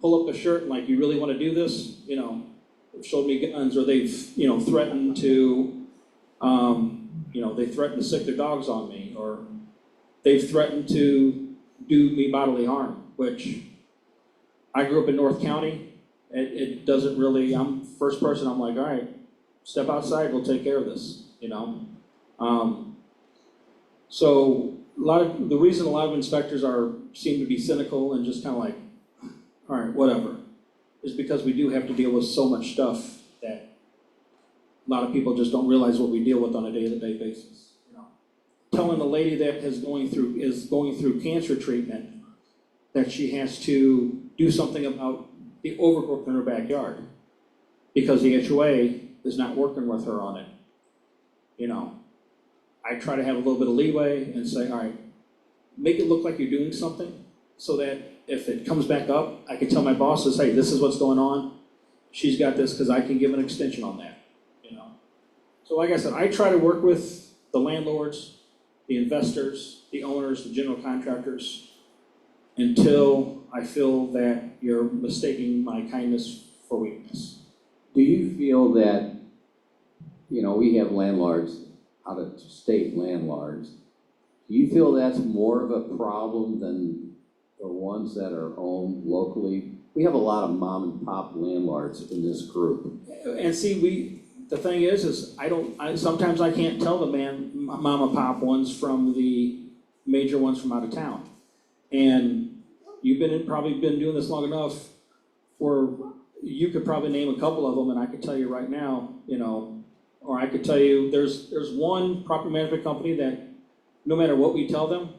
pull up a shirt and like, you really wanna do this? You know, they've showed me guns, or they've, you know, threatened to, you know, they threatened to sick their dogs on me, or they've threatened to do me bodily harm, which I grew up in North County. It doesn't really, I'm first person, I'm like, all right, step outside, we'll take care of this, you know? So the reason a lot of inspectors seem to be cynical and just kind of like, all right, whatever, is because we do have to deal with so much stuff that a lot of people just don't realize what we deal with on a day-to-day basis, you know? Telling a lady that is going through cancer treatment that she has to do something about the overgrowth in her backyard because the HOA is not working with her on it, you know? I try to have a little bit of leeway and say, all right, make it look like you're doing something so that if it comes back up, I can tell my bosses, hey, this is what's going on. She's got this because I can give an extension on that, you know? So like I said, I try to work with the landlords, the investors, the owners, the general contractors, until I feel that you're mistaking my kindness for weakness. Do you feel that, you know, we have landlords, out-of-state landlords, do you feel that's more of a problem than the ones that are owned locally? We have a lot of mom and pop landlords in this group. And see, the thing is sometimes I can't tell the mom and pop ones from the major ones from out of town. And you've probably been doing this long enough where you could probably name a couple of them, and I could tell you right now, you know, or I could tell you there's one property management company that no matter what we tell them,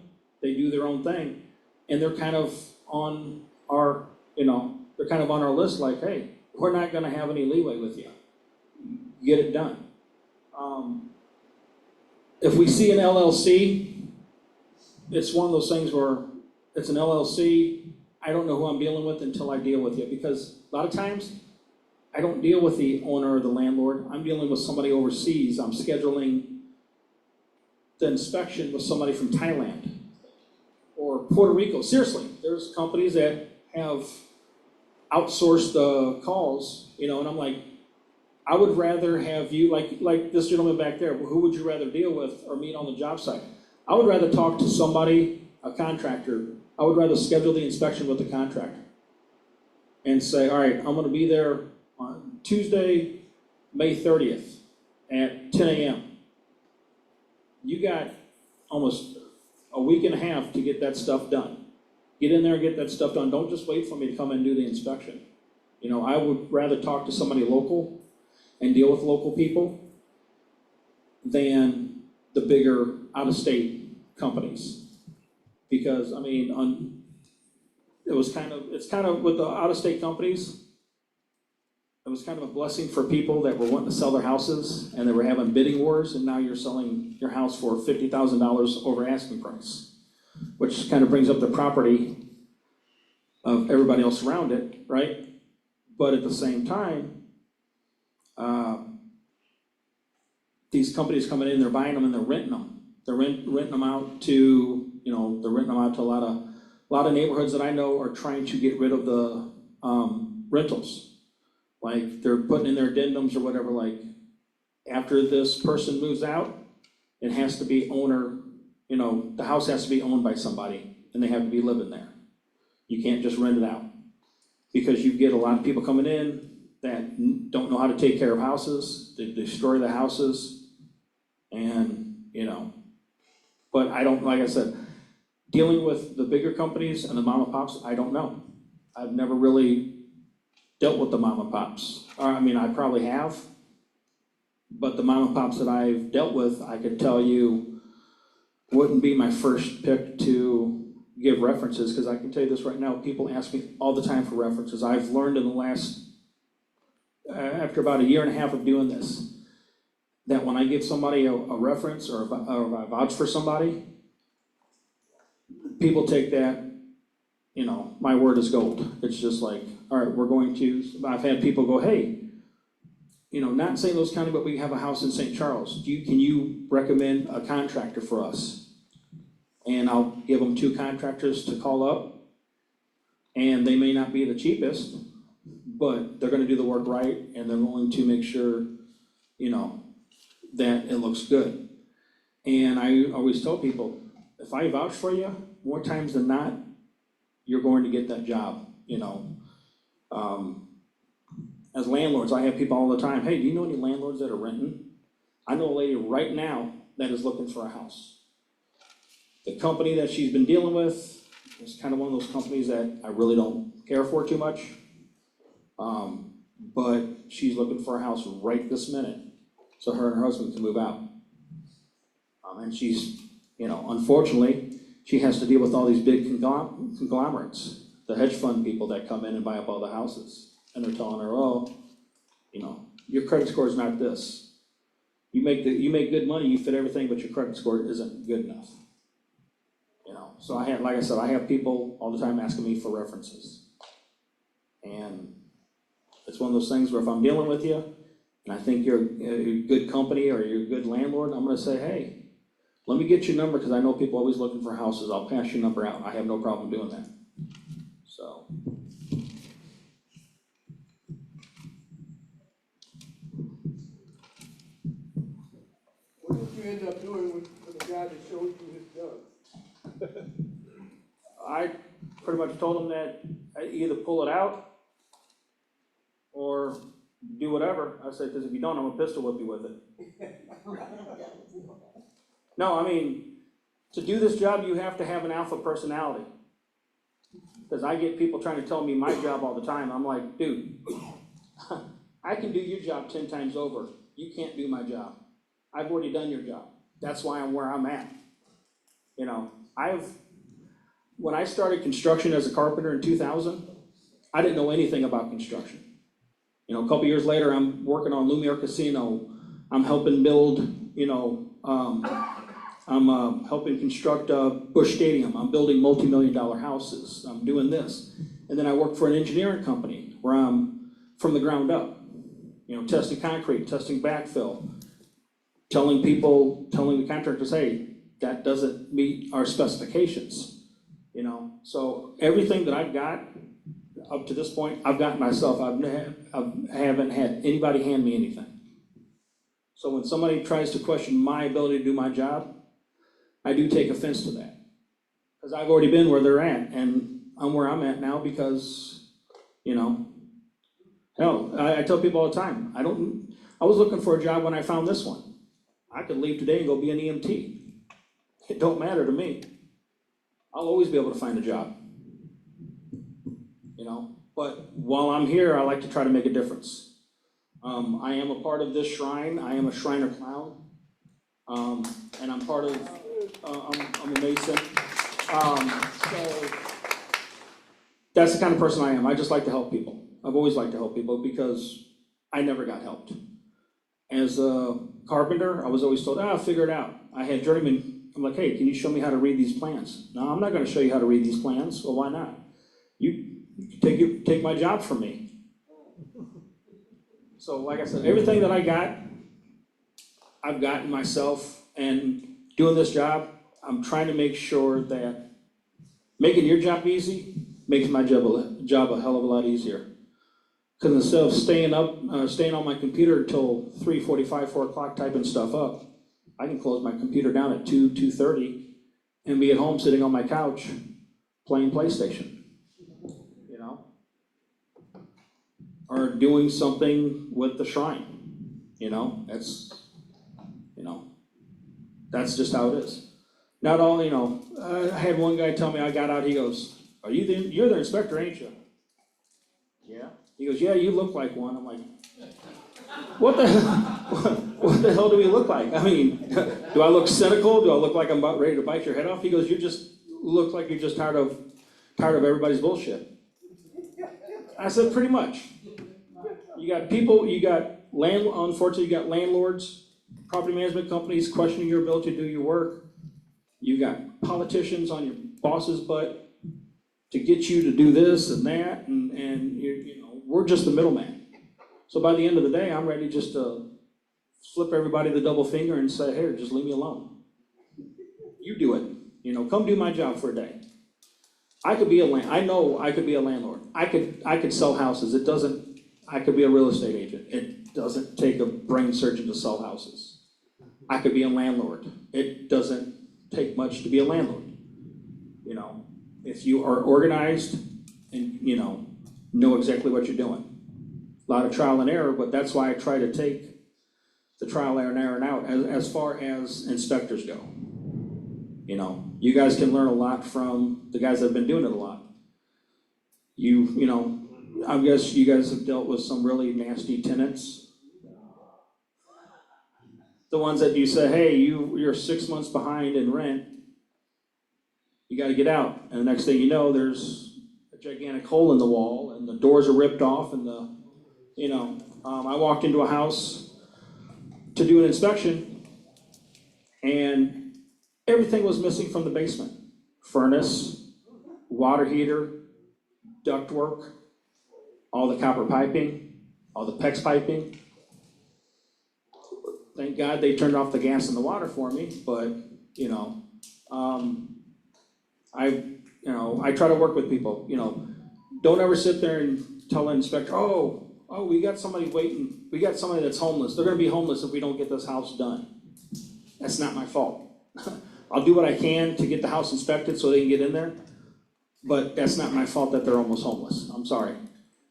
they do their own thing. And they're kind of on our, you know, they're kind of on our list like, hey, we're not gonna have any leeway with you. Get it done. If we see an LLC, it's one of those things where it's an LLC, I don't know who I'm dealing with until I deal with you, because a lot of times I don't deal with the owner or the landlord, I'm dealing with somebody overseas. I'm scheduling the inspection with somebody from Thailand or Puerto Rico. Seriously, there's companies that have outsourced the calls, you know, and I'm like, I would rather have you, like this gentleman back there, who would you rather deal with or meet on the job site? I would rather talk to somebody, a contractor. I would rather schedule the inspection with the contractor and say, all right, I'm gonna be there on Tuesday, May 30th at 10 a.m. You got almost a week and a half to get that stuff done. Get in there and get that stuff done. Don't just wait for me to come and do the inspection. You know, I would rather talk to somebody local and deal with local people than the bigger out-of-state companies. Because, I mean, it's kind of with the out-of-state companies, it was kind of a blessing for people that were wanting to sell their houses and they were having bidding wars, and now you're selling your house for $50,000 over asking price, which kind of brings up the property of everybody else around it, right? But at the same time, these companies coming in, they're buying them and they're renting them. They're renting them out to, you know, they're renting them out to a lot of neighborhoods that I know are trying to get rid of the rentals. Like they're putting in their addendums or whatever, like after this person moves out, it has to be owner, you know, the house has to be owned by somebody and they have to be living there. You can't just rent it out. Because you get a lot of people coming in that don't know how to take care of houses, they destroy the houses, and, you know, but I don't, like I said, Dealing with the bigger companies and the mom and pops, I don't know. I've never really dealt with the mom and pops. Or, I mean, I probably have. But the mom and pops that I've dealt with, I could tell you, wouldn't be my first pick to give references, because I can tell you this right now, people ask me all the time for references. I've learned in the last, after about a year and a half of doing this, that when I give somebody a reference or if I vouch for somebody, people take that, you know, my word is gold. It's just like, all right, we're going to, I've had people go, hey, you know, not in St. Louis County, but we have a house in St. Charles. Can you recommend a contractor for us? And I'll give them 2 contractors to call up, and they may not be the cheapest, but they're gonna do the work right, and they're going to make sure, you know, that it looks good. And I always tell people, if I vouch for you, more times than not, you're going to get that job, you know. As landlords, I have people all the time, hey, do you know any landlords that are renting? I know a lady right now that is looking for a house. The company that she's been dealing with is kind of one of those companies that I really don't care for too much. But she's looking for a house right this minute, so her and her husband can move out. And she's, you know, unfortunately, she has to deal with all these big conglomerates, the hedge fund people that come in and buy up all the houses. And they're telling her, oh, you know, your credit score is not this. You make good money, you fit everything, but your credit score isn't good enough. You know, so I have, like I said, I have people all the time asking me for references. And it's one of those things where if I'm dealing with you, and I think you're a good company or you're a good landlord, I'm gonna say, hey, let me get your number, because I know people are always looking for houses. I'll pass your number out. I have no problem doing that. So. What did you end up doing with the guy that showed you his gun? I pretty much told him that I either pull it out or do whatever. I said, because if you don't, I'm gonna pistol whip you with it. No, I mean, to do this job, you have to have an alpha personality. Because I get people trying to tell me my job all the time. I'm like, dude, I can do your job 10 times over. You can't do my job. I've already done your job. That's why I'm where I'm at. You know, when I started construction as a carpenter in 2000, I didn't know anything about construction. You know, a couple years later, I'm working on Lumiere Casino. I'm helping build, you know, I'm helping construct Busch Stadium. I'm building multi-million-dollar houses. I'm doing this. And then I work for an engineering company where I'm from the ground up, you know, testing concrete, testing backfill, telling the contractors, hey, that doesn't meet our specifications, you know. So everything that I've got up to this point, I've got myself. I haven't had anybody hand me anything. So when somebody tries to question my ability to do my job, I do take offense to that. Because I've already been where they're at, and I'm where I'm at now because, you know, hell, I tell people all the time, I was looking for a job when I found this one. I could leave today and go be an EMT. It don't matter to me. I'll always be able to find a job. You know, but while I'm here, I like to try to make a difference. I am a part of this shrine. I am a Shriner clown. And I'm part of, I'm a Mason. So that's the kind of person I am. I just like to help people. I've always liked to help people because I never got helped. As a carpenter, I was always told, figure it out. I had journeymen, I'm like, hey, can you show me how to read these plans? No, I'm not gonna show you how to read these plans. Well, why not? You take my job from me. So like I said, everything that I got, I've gotten myself, and doing this job, I'm trying to make sure that making your job easy makes my job a hell of a lot easier. Because instead of staying on my computer until 3:45, 4 o'clock typing stuff up, I can close my computer down at 2:30 and be at home sitting on my couch playing PlayStation, you know? Or doing something with the shrine, you know? That's just how it is. Not all, you know, I had one guy tell me, I got out, he goes, you're the inspector, ain't you? Yeah. He goes, yeah, you look like one. I'm like, what the hell do we look like? I mean, do I look cynical? Do I look like I'm about ready to bite your head off? He goes, you just look like you're just tired of everybody's bullshit. I said, pretty much. You got people, unfortunately, you got landlords, property management companies questioning your ability to do your work. You got politicians on your boss's butt to get you to do this and that, and you know, we're just the middleman. So by the end of the day, I'm ready just to flip everybody the double finger and say, hey, just leave me alone. You do it. You know, come do my job for a day. I know I could be a landlord. I could sell houses. I could be a real estate agent. It doesn't take a brain surgeon to sell houses. I could be a landlord. It doesn't take much to be a landlord. You know, if you are organized and, you know exactly what you're doing. A lot of trial and error, but that's why I try to take the trial and error out as far as inspectors go. You know, you guys can learn a lot from the guys that have been doing it a lot. You know, I guess you guys have dealt with some really nasty tenants. The ones that you say, hey, you're 6 months behind in rent, you gotta get out. And the next thing you know, there's a gigantic hole in the wall and the doors are ripped off and I walked into a house to do an inspection and everything was missing from the basement. Furnace, water heater, ductwork, all the copper piping, all the PEX piping. Thank God they turned off the gas and the water for me, but I try to work with people. Don't ever sit there and tell an inspector, oh, we got somebody waiting, we got somebody that's homeless. They're gonna be homeless if we don't get this house done. That's not my fault. I'll do what I can to get the house inspected so they can get in there, but that's not my fault that they're almost homeless. I'm sorry.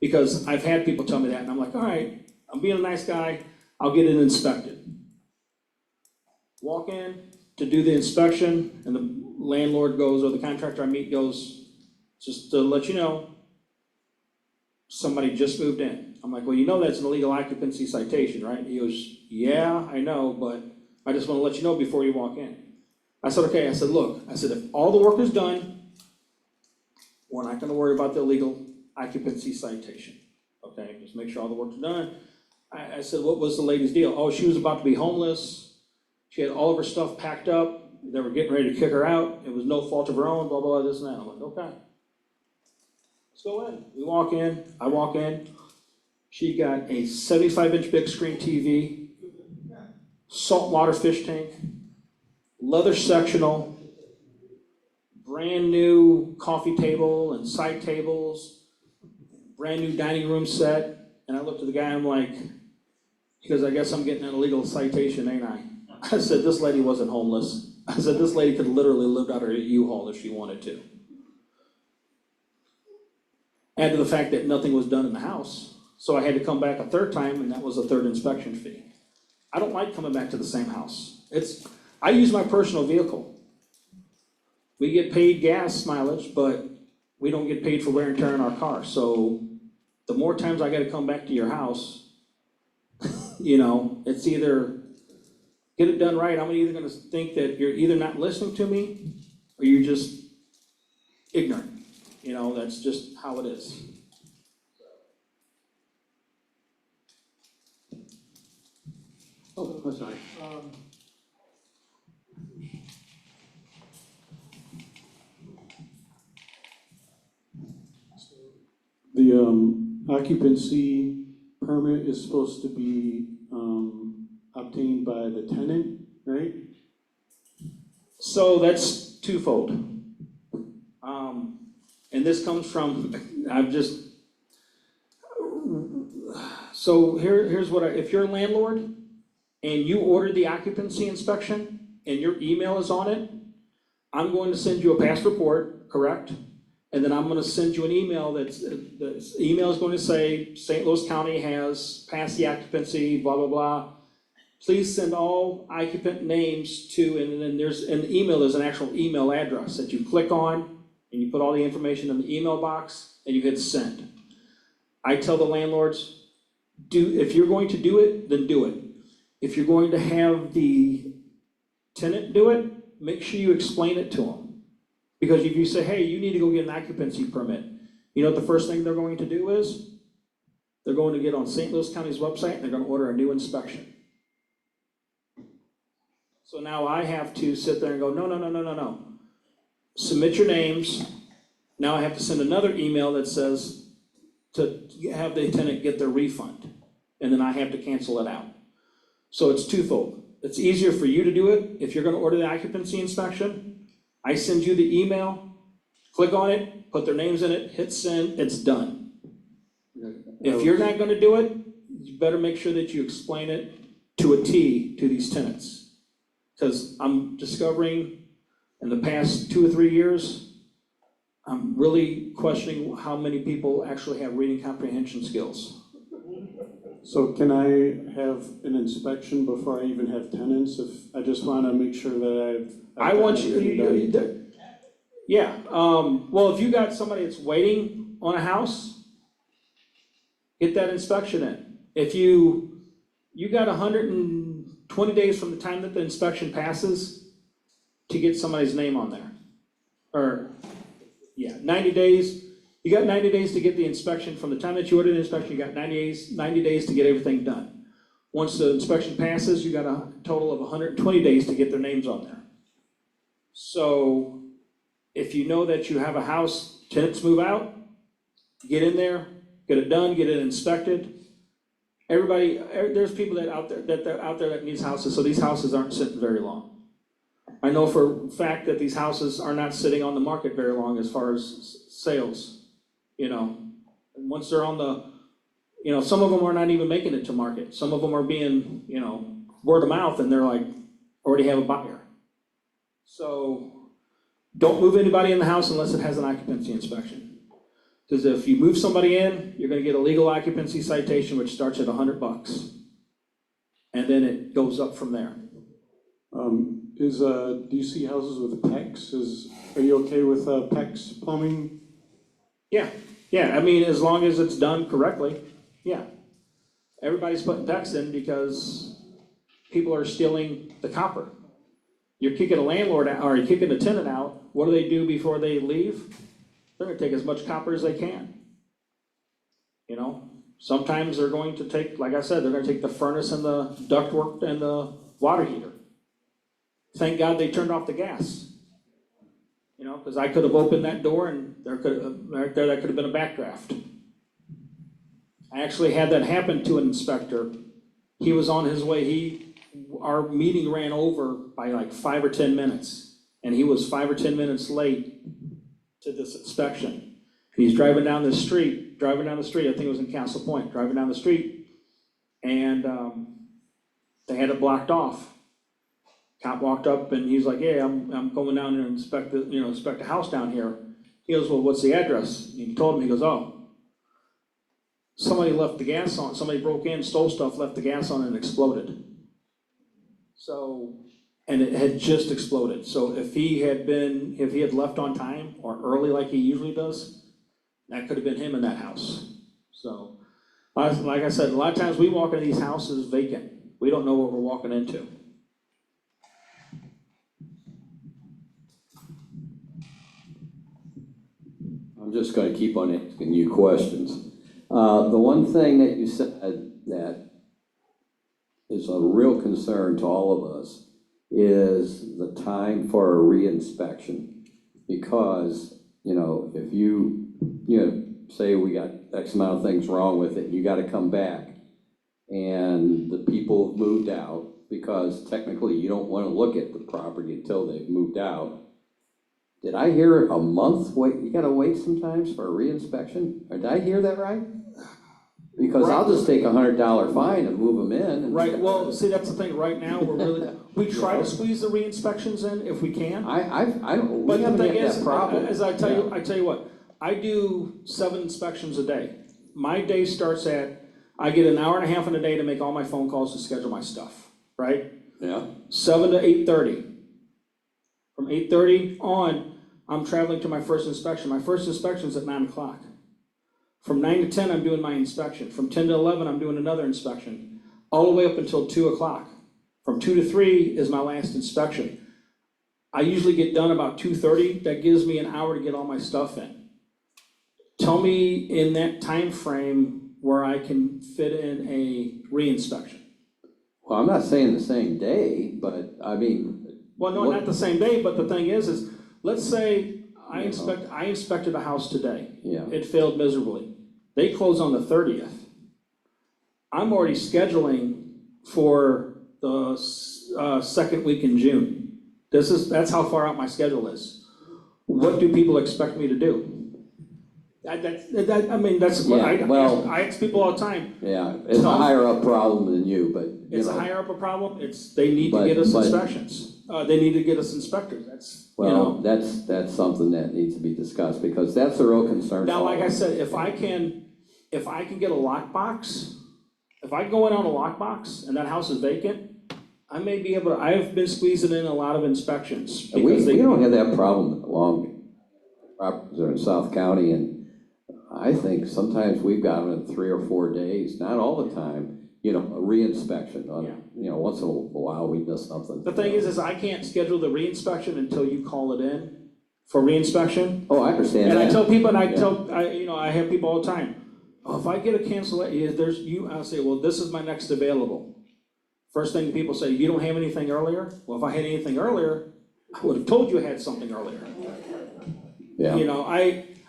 Because I've had people tell me that, and I'm like, all right, I'm being a nice guy, I'll get it inspected. Walk in to do the inspection, and the landlord goes, or the contractor I meet goes, just to let you know, somebody just moved in. I'm like, well, you know that's an illegal occupancy citation, right? He goes, yeah, I know, but I just want to let you know before you walk in. I said, okay. I said, look, if all the work is done, we're not going to worry about the illegal occupancy citation. Okay, just make sure all the work's done. I said, what was the lady's deal? Oh, she was about to be homeless. She had all of her stuff packed up. They were getting ready to kick her out. It was no fault of her own, blah, blah, this and that. I'm like, okay. Let's go in. We walk in, I walk in. She got a 75-inch big screen TV, saltwater fish tank, leather sectional, brand new coffee table and side tables, brand new dining room set. And I looked at the guy, I'm like, because I guess I'm getting an illegal citation, ain't I? I said, this lady wasn't homeless. I said, this lady could literally live out her U-Haul if she wanted to. Add to the fact that nothing was done in the house. So I had to come back a third time, and that was a third inspection fee. I don't like coming back to the same house. I use my personal vehicle. We get paid gas mileage, but we don't get paid for wear and tear in our car. So the more times I gotta come back to your house, it's either get it done right. I'm either gonna think that you're either not listening to me or you're just ignorant. That's just how it is. Oh, I'm sorry. The occupancy permit is supposed to be obtained by the tenant, right? So that's twofold. And this comes from, so here's what if you're a landlord and you ordered the occupancy inspection and your email is on it, I'm going to send you a past report, correct? And then I'm going to send you an email the email is going to say St. Louis County has passed the occupancy, blah, blah, blah. please send all occupant names to, and then there's, in the email, there's an actual email address that you click on, and you put all the information in the email box, and you hit send. I tell the landlords, if you're going to do it, then do it. If you're going to have the tenant do it, make sure you explain it to them. Because if you say, hey, you need to go get an occupancy permit, you know what the first thing they're going to do is? They're going to get on St. Louis County's website and they're going to order a new inspection. So now I have to sit there and go, no. Submit your names. Now I have to send another email that says to have the tenant get their refund. And then I have to cancel it out. So it's twofold. It's easier for you to do it if you're going to order the occupancy inspection. I send you the email, click on it, put their names in it, hit send, it's done. If you're not going to do it, you better make sure that you explain it to a T to these tenants. Because I'm discovering in the past 2 or 3 years, I'm really questioning how many people actually have reading comprehension skills. So can I have an inspection before I even have tenants? If I just want to make sure that I want you, yeah. Well, if you got somebody that's waiting on a house, get that inspection in. If you got 120 days from the time that the inspection passes to get somebody's name on there. Or, yeah, 90 days. You got 90 days to get the inspection. From the time that you ordered the inspection, you got 90 days to get everything done. Once the inspection passes, you got a total of 120 days to get their names on there. So if you know that you have a house, tenants move out, get in there, get it done, get it inspected. Everybody, there's people that out there that needs houses, so these houses aren't sitting very long. I know for a fact that these houses are not sitting on the market very long as far as sales. You know, and once they're on the, you know, some of them are not even making it to market. Some of them are being, you know, word of mouth, and they're like, already have a buyer. So don't move anybody in the house unless it has an occupancy inspection. Because if you move somebody in, you're gonna get a legal occupancy citation, which starts at $100. And then it goes up from there. Do you see houses with PEX? Are you okay with PEX plumbing? Yeah, I mean, as long as it's done correctly, yeah. Everybody's putting PEX in because people are stealing the copper. You're kicking a landlord out, or you're kicking a tenant out, what do they do before they leave? They're gonna take as much copper as they can. You know, sometimes they're going to take, like I said, they're gonna take the furnace and the ductwork and the water heater. Thank God they turned off the gas. You know, because I could have opened that door and that could have been a backdraft. I actually had that happen to an inspector. He was on his way, our meeting ran over by like 5 or 10 minutes, and he was 5 or 10 minutes late to this inspection. He's driving down the street, I think it was in Castle Point, driving down the street, and they had it blocked off. Cop walked up and he's like, "Hey, I'm going down there and inspect the house down here." He goes, "Well, what's the address?" And he told him. He goes, "Oh, somebody left the gas on. Somebody broke in, stole stuff, left the gas on, and exploded." So, and it had just exploded. So if he had left on time or early like he usually does, that could have been him in that house. So, like I said, a lot of times we walk into these houses vacant. We don't know what we're walking into. I'm just gonna keep on asking you questions. The one thing that you said that is a real concern to all of us is the time for a reinspection. Because, you know, if you say we got X amount of things wrong with it, you gotta come back. And the people have moved out, because technically you don't wanna look at the property until they've moved out. Did I hear a month wait? You gotta wait sometimes for a reinspection? Or did I hear that right? Because I'll just take $100 fine and move them in. Right, well, see, that's the thing, right now, we try to squeeze the re-inspections in if we can. I don't, But we the haven't thing had is, that problem. as I tell you what, I do 7 inspections a day. My day starts I get an hour and a half in a day to make all my phone calls to schedule my stuff. right? Yeah. 7 to 8:30. From 8:30 on, I'm traveling to my first inspection. My first inspection's at 9 o'clock. From 9 to 10, I'm doing my inspection. From 10 to 11, I'm doing another inspection, all the way up until 2 o'clock. From 2 to 3 is my last inspection. I usually get done about 2:30. That gives me an hour to get all my stuff in. Tell me in that time frame where I can fit in a re-inspection. Well, I'm not saying the same day, but I mean. Well, no, not the same day, but the thing is let's say I inspected a house today. Yeah. It failed miserably. They close on the 30th. I'm already scheduling for the second week in June. That's how far out my schedule is. What do people expect me to do? That's what I ask people all the time. Yeah, it's a higher up problem than you, but. It's a higher up a problem. They need to get us inspections. They need to get us inspectors. That's something that needs to be discussed, because that's a real concern. Now, like I said, if I can get a lockbox, if I go in on a lockbox and that house is vacant, I may be able to, I've been squeezing in a lot of inspections. We don't have that problem along properties that are in South County, and I think sometimes we've got them in 3 or 4 days, not all the time, a re-inspection on, once in a while we miss something. The thing is I can't schedule the re-inspection until you call it in for re-inspection. Oh, I understand And that. I tell people, I have people all the time, if I get a cancellation, I'll say, well, this is my next available. First thing people say, you don't have anything earlier? Well, if I had anything earlier, I would have told you I had something earlier. Yeah.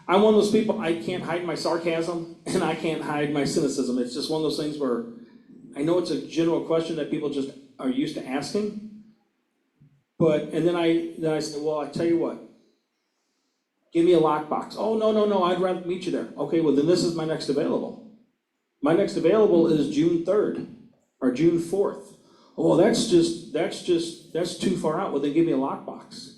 I'm one of those people, I can't hide my sarcasm and I can't hide my cynicism. It's just one of those things where I know it's a general question that people just are used to asking. And then I say, well, I tell you what, give me a lockbox. Oh, no, I'd rather meet you there. Okay, well then this is my next available. My next available is June 3rd or June 4th. Oh, well, that's too far out. Well, then give me a lockbox.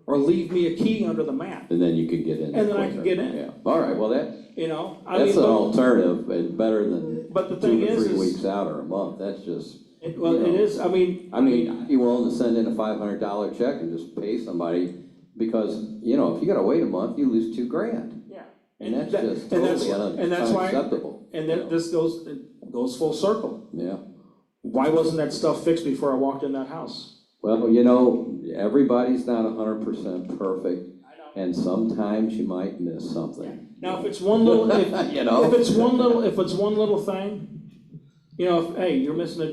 Or leave me a key under the mat. And then you could get in. And then I can get in. Yeah. All right, well, that's an alternative, and better than but the 2 thing to 3 is, weeks out or a month. That's just. It is, I mean, I'd be willing to send in a $500 check and just pay somebody, because, if you gotta wait a month, you lose $2,000. Yeah. And that's just totally unacceptable. And then this goes full circle. Yeah. Why wasn't that stuff fixed before I walked in that house? Well, everybody's not 100% perfect, and sometimes you might miss something. Now, if it's one little, if it's one little thing, hey, you're missing a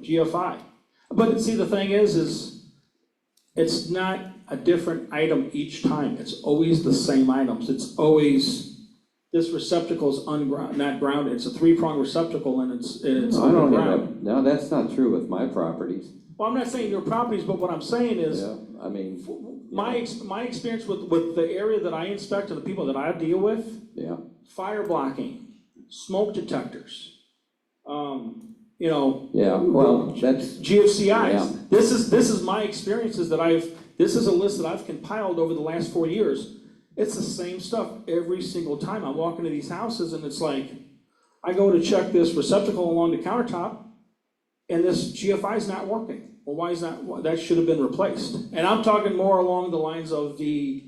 GFI. But see, the thing is it's not a different item each time. It's always the same items. It's always, this receptacle is not grounded. It's a 3-prong receptacle, and it's underground. No, that's not true with my properties. Well, I'm not saying your properties, but what I'm saying is, my experience with the area that I inspect and the people that I deal with, fire blocking, smoke detectors, that's GFCIs. Yeah. This is my experiences this is a list that I've compiled over the last 4 years. It's the same stuff every single time I walk into these houses, and it's like, I go to check this receptacle along the countertop, and this GFI is not working. Well, why is that should have been replaced? And I'm talking more along the lines of the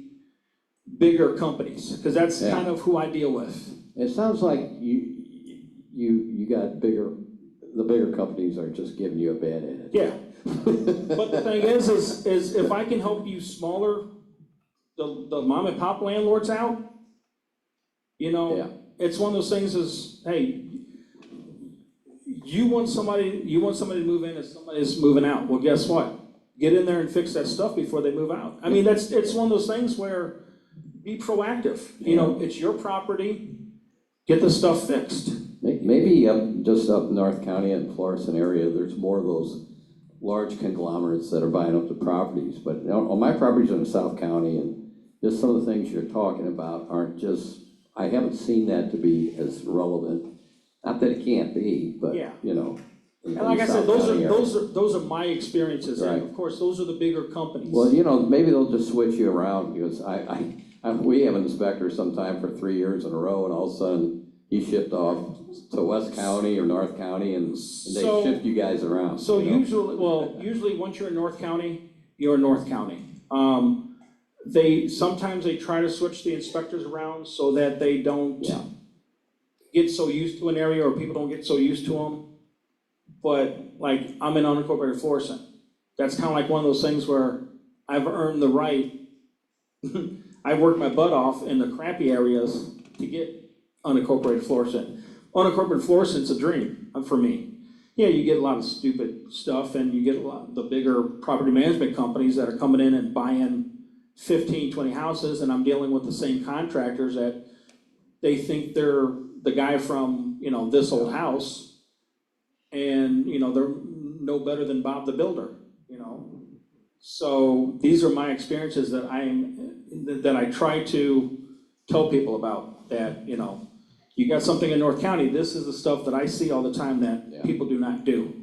bigger companies, because that's kind of who I deal with. It sounds like you got the bigger companies are just giving you a bad edge. Yeah. But the thing is if I can help you smaller, the mom and pop landlords out, it's one of those things is, hey, you want somebody to move in as somebody is moving out. Well, guess what? Get in there and fix that stuff before they move out. I mean, it's one of those things where be proactive. It's your property. Get the stuff fixed. Maybe just up North County and Florissant area, there's more of those large conglomerates that are buying up the properties. But on my properties in South County, and just some of the things you're talking about aren't just, I haven't seen that to be as relevant. Not that it can't be, but, And like I said, those are my experiences, right. and of course, those are the bigger companies. Well, maybe they'll just switch you around, because we have an inspector sometime for 3 years in a row, and all of a sudden, he shipped off to West County or North County and they So- shift you guys around. So you know? usually, once you're in North County, you're in North County. Sometimes they try to switch the inspectors around so that they don't Yeah. get so used to an area, or people don't get so used to them. But like, I'm in unincorporated Florissant. That's kind of like one of those things where I've earned the right. I've worked my butt off in the crappy areas to get unincorporated Florissant. Unincorporated Florissant's a dream for me. Yeah, you get a lot of stupid stuff, and you get a lot of the bigger property management companies that are coming in and buying 15, 20 houses, and I'm dealing with the same contractors that they think they're the guy from, this old house, and, they're no better than Bob the Builder, So these are my experiences that I try to tell people about, that, you got something in North County, this is the stuff that I see all the time that people do not do.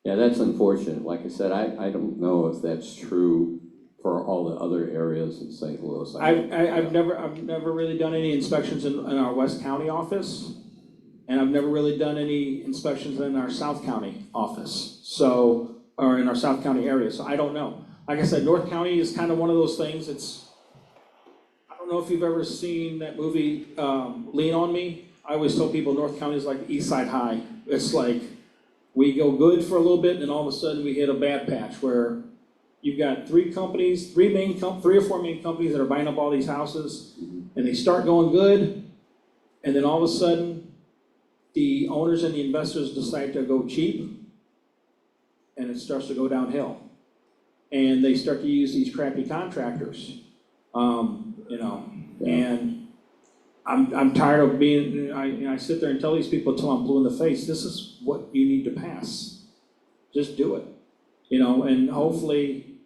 Yeah, that's unfortunate. Like I said, I don't know if that's true for all the other areas in St. Louis. I've never really done any inspections in our West County office, and I've never really done any inspections in our South County office, or in our South County area, so I don't know. Like I said, North County is kind of one of those things, I don't know if you've ever seen that movie, Lean on Me. I always tell people North County is like East Side High. It's like, we go good for a little bit, and then all of a sudden we hit a bad patch where you've got three or four main companies that are buying up all these houses, and they start going good, and then all of a sudden, the owners and the investors decide to go cheap, and it starts to go downhill. And they start to use these crappy contractors, and I'm tired of being, I sit there and tell these people till I'm blue in the face, this is what you need to pass. Just do it, and hopefully,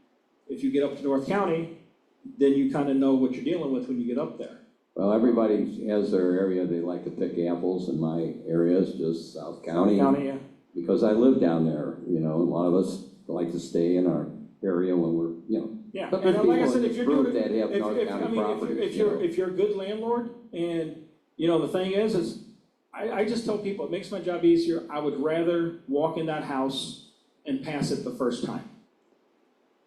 if you get up to North County, then you kind of know what you're dealing with when you get up there. Well, everybody has their area, they like to pick apples, and my area is just South County. Yeah. Because I live down there, a lot of us like to stay in our area when we're, Yeah, But and there's like I people said, in if you're this doing group that have if, North if, County I mean, properties, if you're a good landlord, and, the thing is I just tell people, it makes my job easier. I would rather walk in that house and pass it the first time.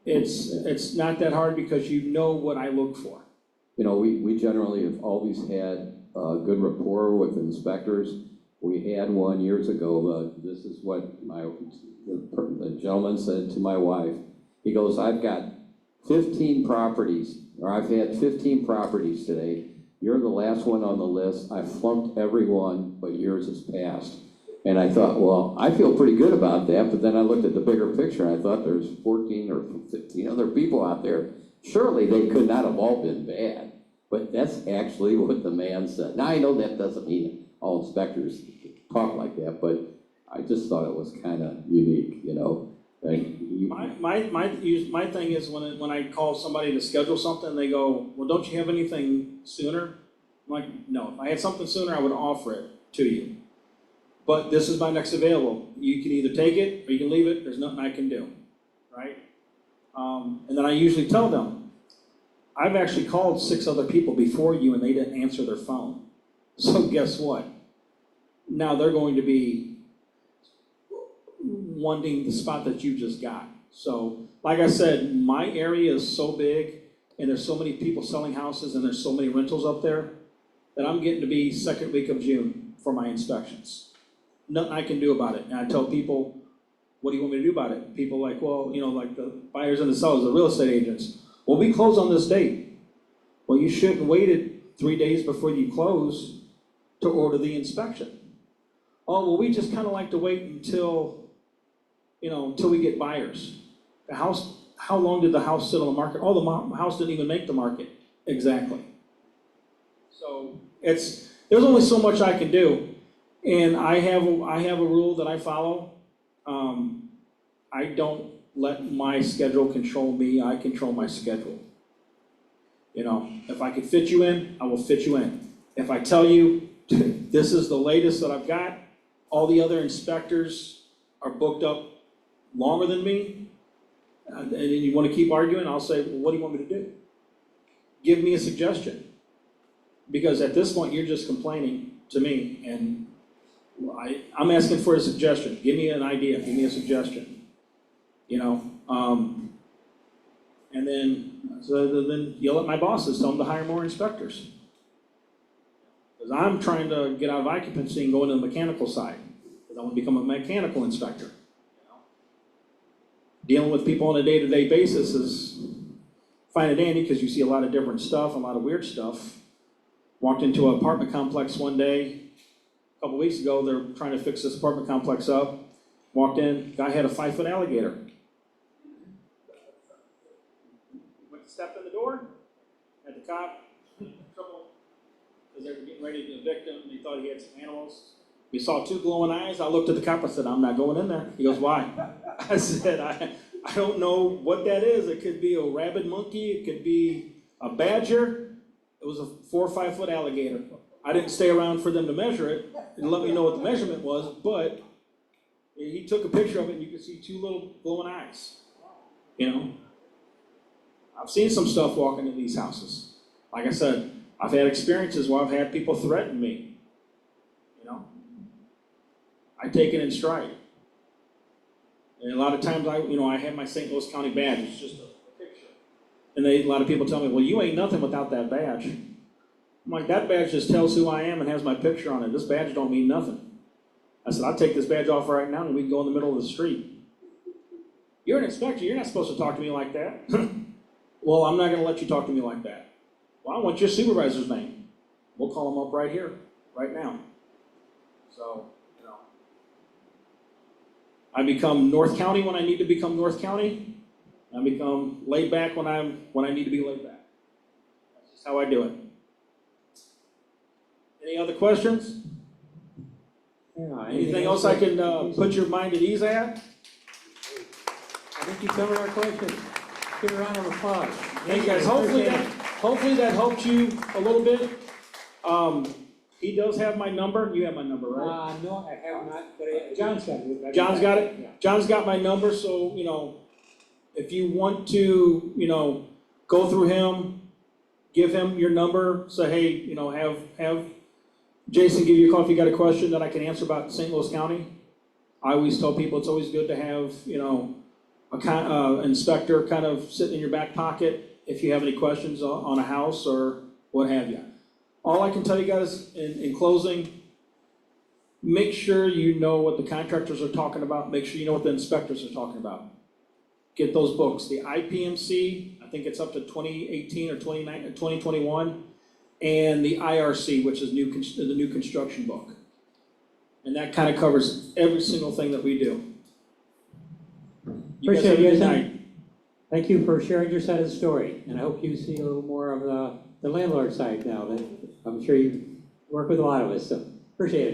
It's not that hard because you know what I look for. we generally have always had good rapport with inspectors. We had one years ago, this is what the gentleman said to my wife. He goes, I've got 15 properties, or I've had 15 properties today. You're the last one on the list. I flunked every one, but yours has passed. And I thought, well, I feel pretty good about that, but then I looked at the bigger picture, and I thought there's 14 or 15 other people out there. Surely they could not have all been bad, but that's actually what the man said. Now, I know that doesn't mean all inspectors talk like that, but I just thought it was kind of unique, My thing is when I call somebody to schedule something, they go, well, don't you have anything sooner? I'm like, no, if I had something sooner, I would offer it to you. But this is my next available. You can either take it or you can leave it. There's nothing I can do, right? And then I usually tell them, I've actually called 6 other people before you and they didn't answer their phone. So guess what? Now they're going to be wanting the spot that you just got. So, like I said, my area is so big and there's so many people selling houses and there's so many rentals up there that I'm getting to be second week of June for my inspections. Nothing I can do about it. And I tell people, what do you want me to do about it? People like, well, like the buyers and the sellers, the real estate agents. Well, we close on this date. Well, you shouldn't have waited 3 days before you close to order the inspection. Oh, well, we just kind of like to wait until we get buyers. The house, how long did the house sit on the market? Oh, the house didn't even make the market. Exactly. So there's only so much I can do. And I have a rule that I follow. I don't let my schedule control me, I control my schedule. If I can fit you in, I will fit you in. If I tell you, this is the latest that I've got, all the other inspectors are booked up longer than me, and you want to keep arguing, I'll say, well, what do you want me to do? Give me a suggestion. Because at this point, you're just complaining to me, and I'm asking for a suggestion, give me an idea, give me a suggestion, you know? And then yell at my bosses, tell them to hire more inspectors. Because I'm trying to get out of occupancy and go into the mechanical side, because I want to become a mechanical inspector. Dealing with people on a day-to-day basis is fine and dandy, because you see a lot of different stuff, a lot of weird stuff. Walked into an apartment complex one day, a couple weeks ago, they're trying to fix this apartment complex up. Walked in, guy had a 5-foot alligator. Went to step in the door, had the cop, trouble, because they were getting ready to evict him, they thought he had some animals. We saw 2 glowing eyes, I looked at the cop, I said, I'm not going in there. He goes, why? I said, I don't know what that is. It could be a rabid monkey, it could be a badger. It was a 4 or 5 foot alligator. I didn't stay around for them to measure it and let me know what the measurement was, but he took a picture of it and you could see 2 little glowing eyes. You know? I've seen some stuff walking in these houses. Like I said, I've had experiences where I've had people threaten me. You know? I take it in stride. And a lot of times I have my St. Louis County badge, it's just a picture. And a lot of people tell me, well, you ain't nothing without that badge. I'm like, that badge just tells who I am and has my picture on it. This badge don't mean nothing. I said, I'll take this badge off right now and we can go in the middle of the street. You're an inspector, you're not supposed to talk to me like that. Well, I'm not gonna let you talk to me like that. Well, I want your supervisor's name. We'll call him up right here, right now. So, you know. I become North County when I need to become North County. I become laid back when I need to be laid back. That's just how I do it. Any other questions? Yeah, Anything else I can put your mind at ease at? I think you covered our questions. Give a round of applause. Hey guys, hopefully that helped you a little bit. He does have my number. You have my number, right? No, I have not, but John's got it. John's got it? Yeah. John's got my number, so, if you want to, go through him, give him your number, say, hey, have Jason give you a call if you got a question that I can answer about St. Louis County. I always tell people it's always good to have, an inspector kind of sitting in your back pocket if you have any questions on a house or what have you. All I can tell you guys in closing, make sure you know what the contractors are talking about, make sure you know what the inspectors are talking about. Get those books. The IPMC, I think it's up to 2018 or 2021, and the IRC, which is the new construction book. And that kind of covers every single thing that we do. You guys have a good night. Thank you for sharing your side of the story, and I hope you see a little more of the landlord side now. That I'm sure you work with a lot of us, so appreciate it.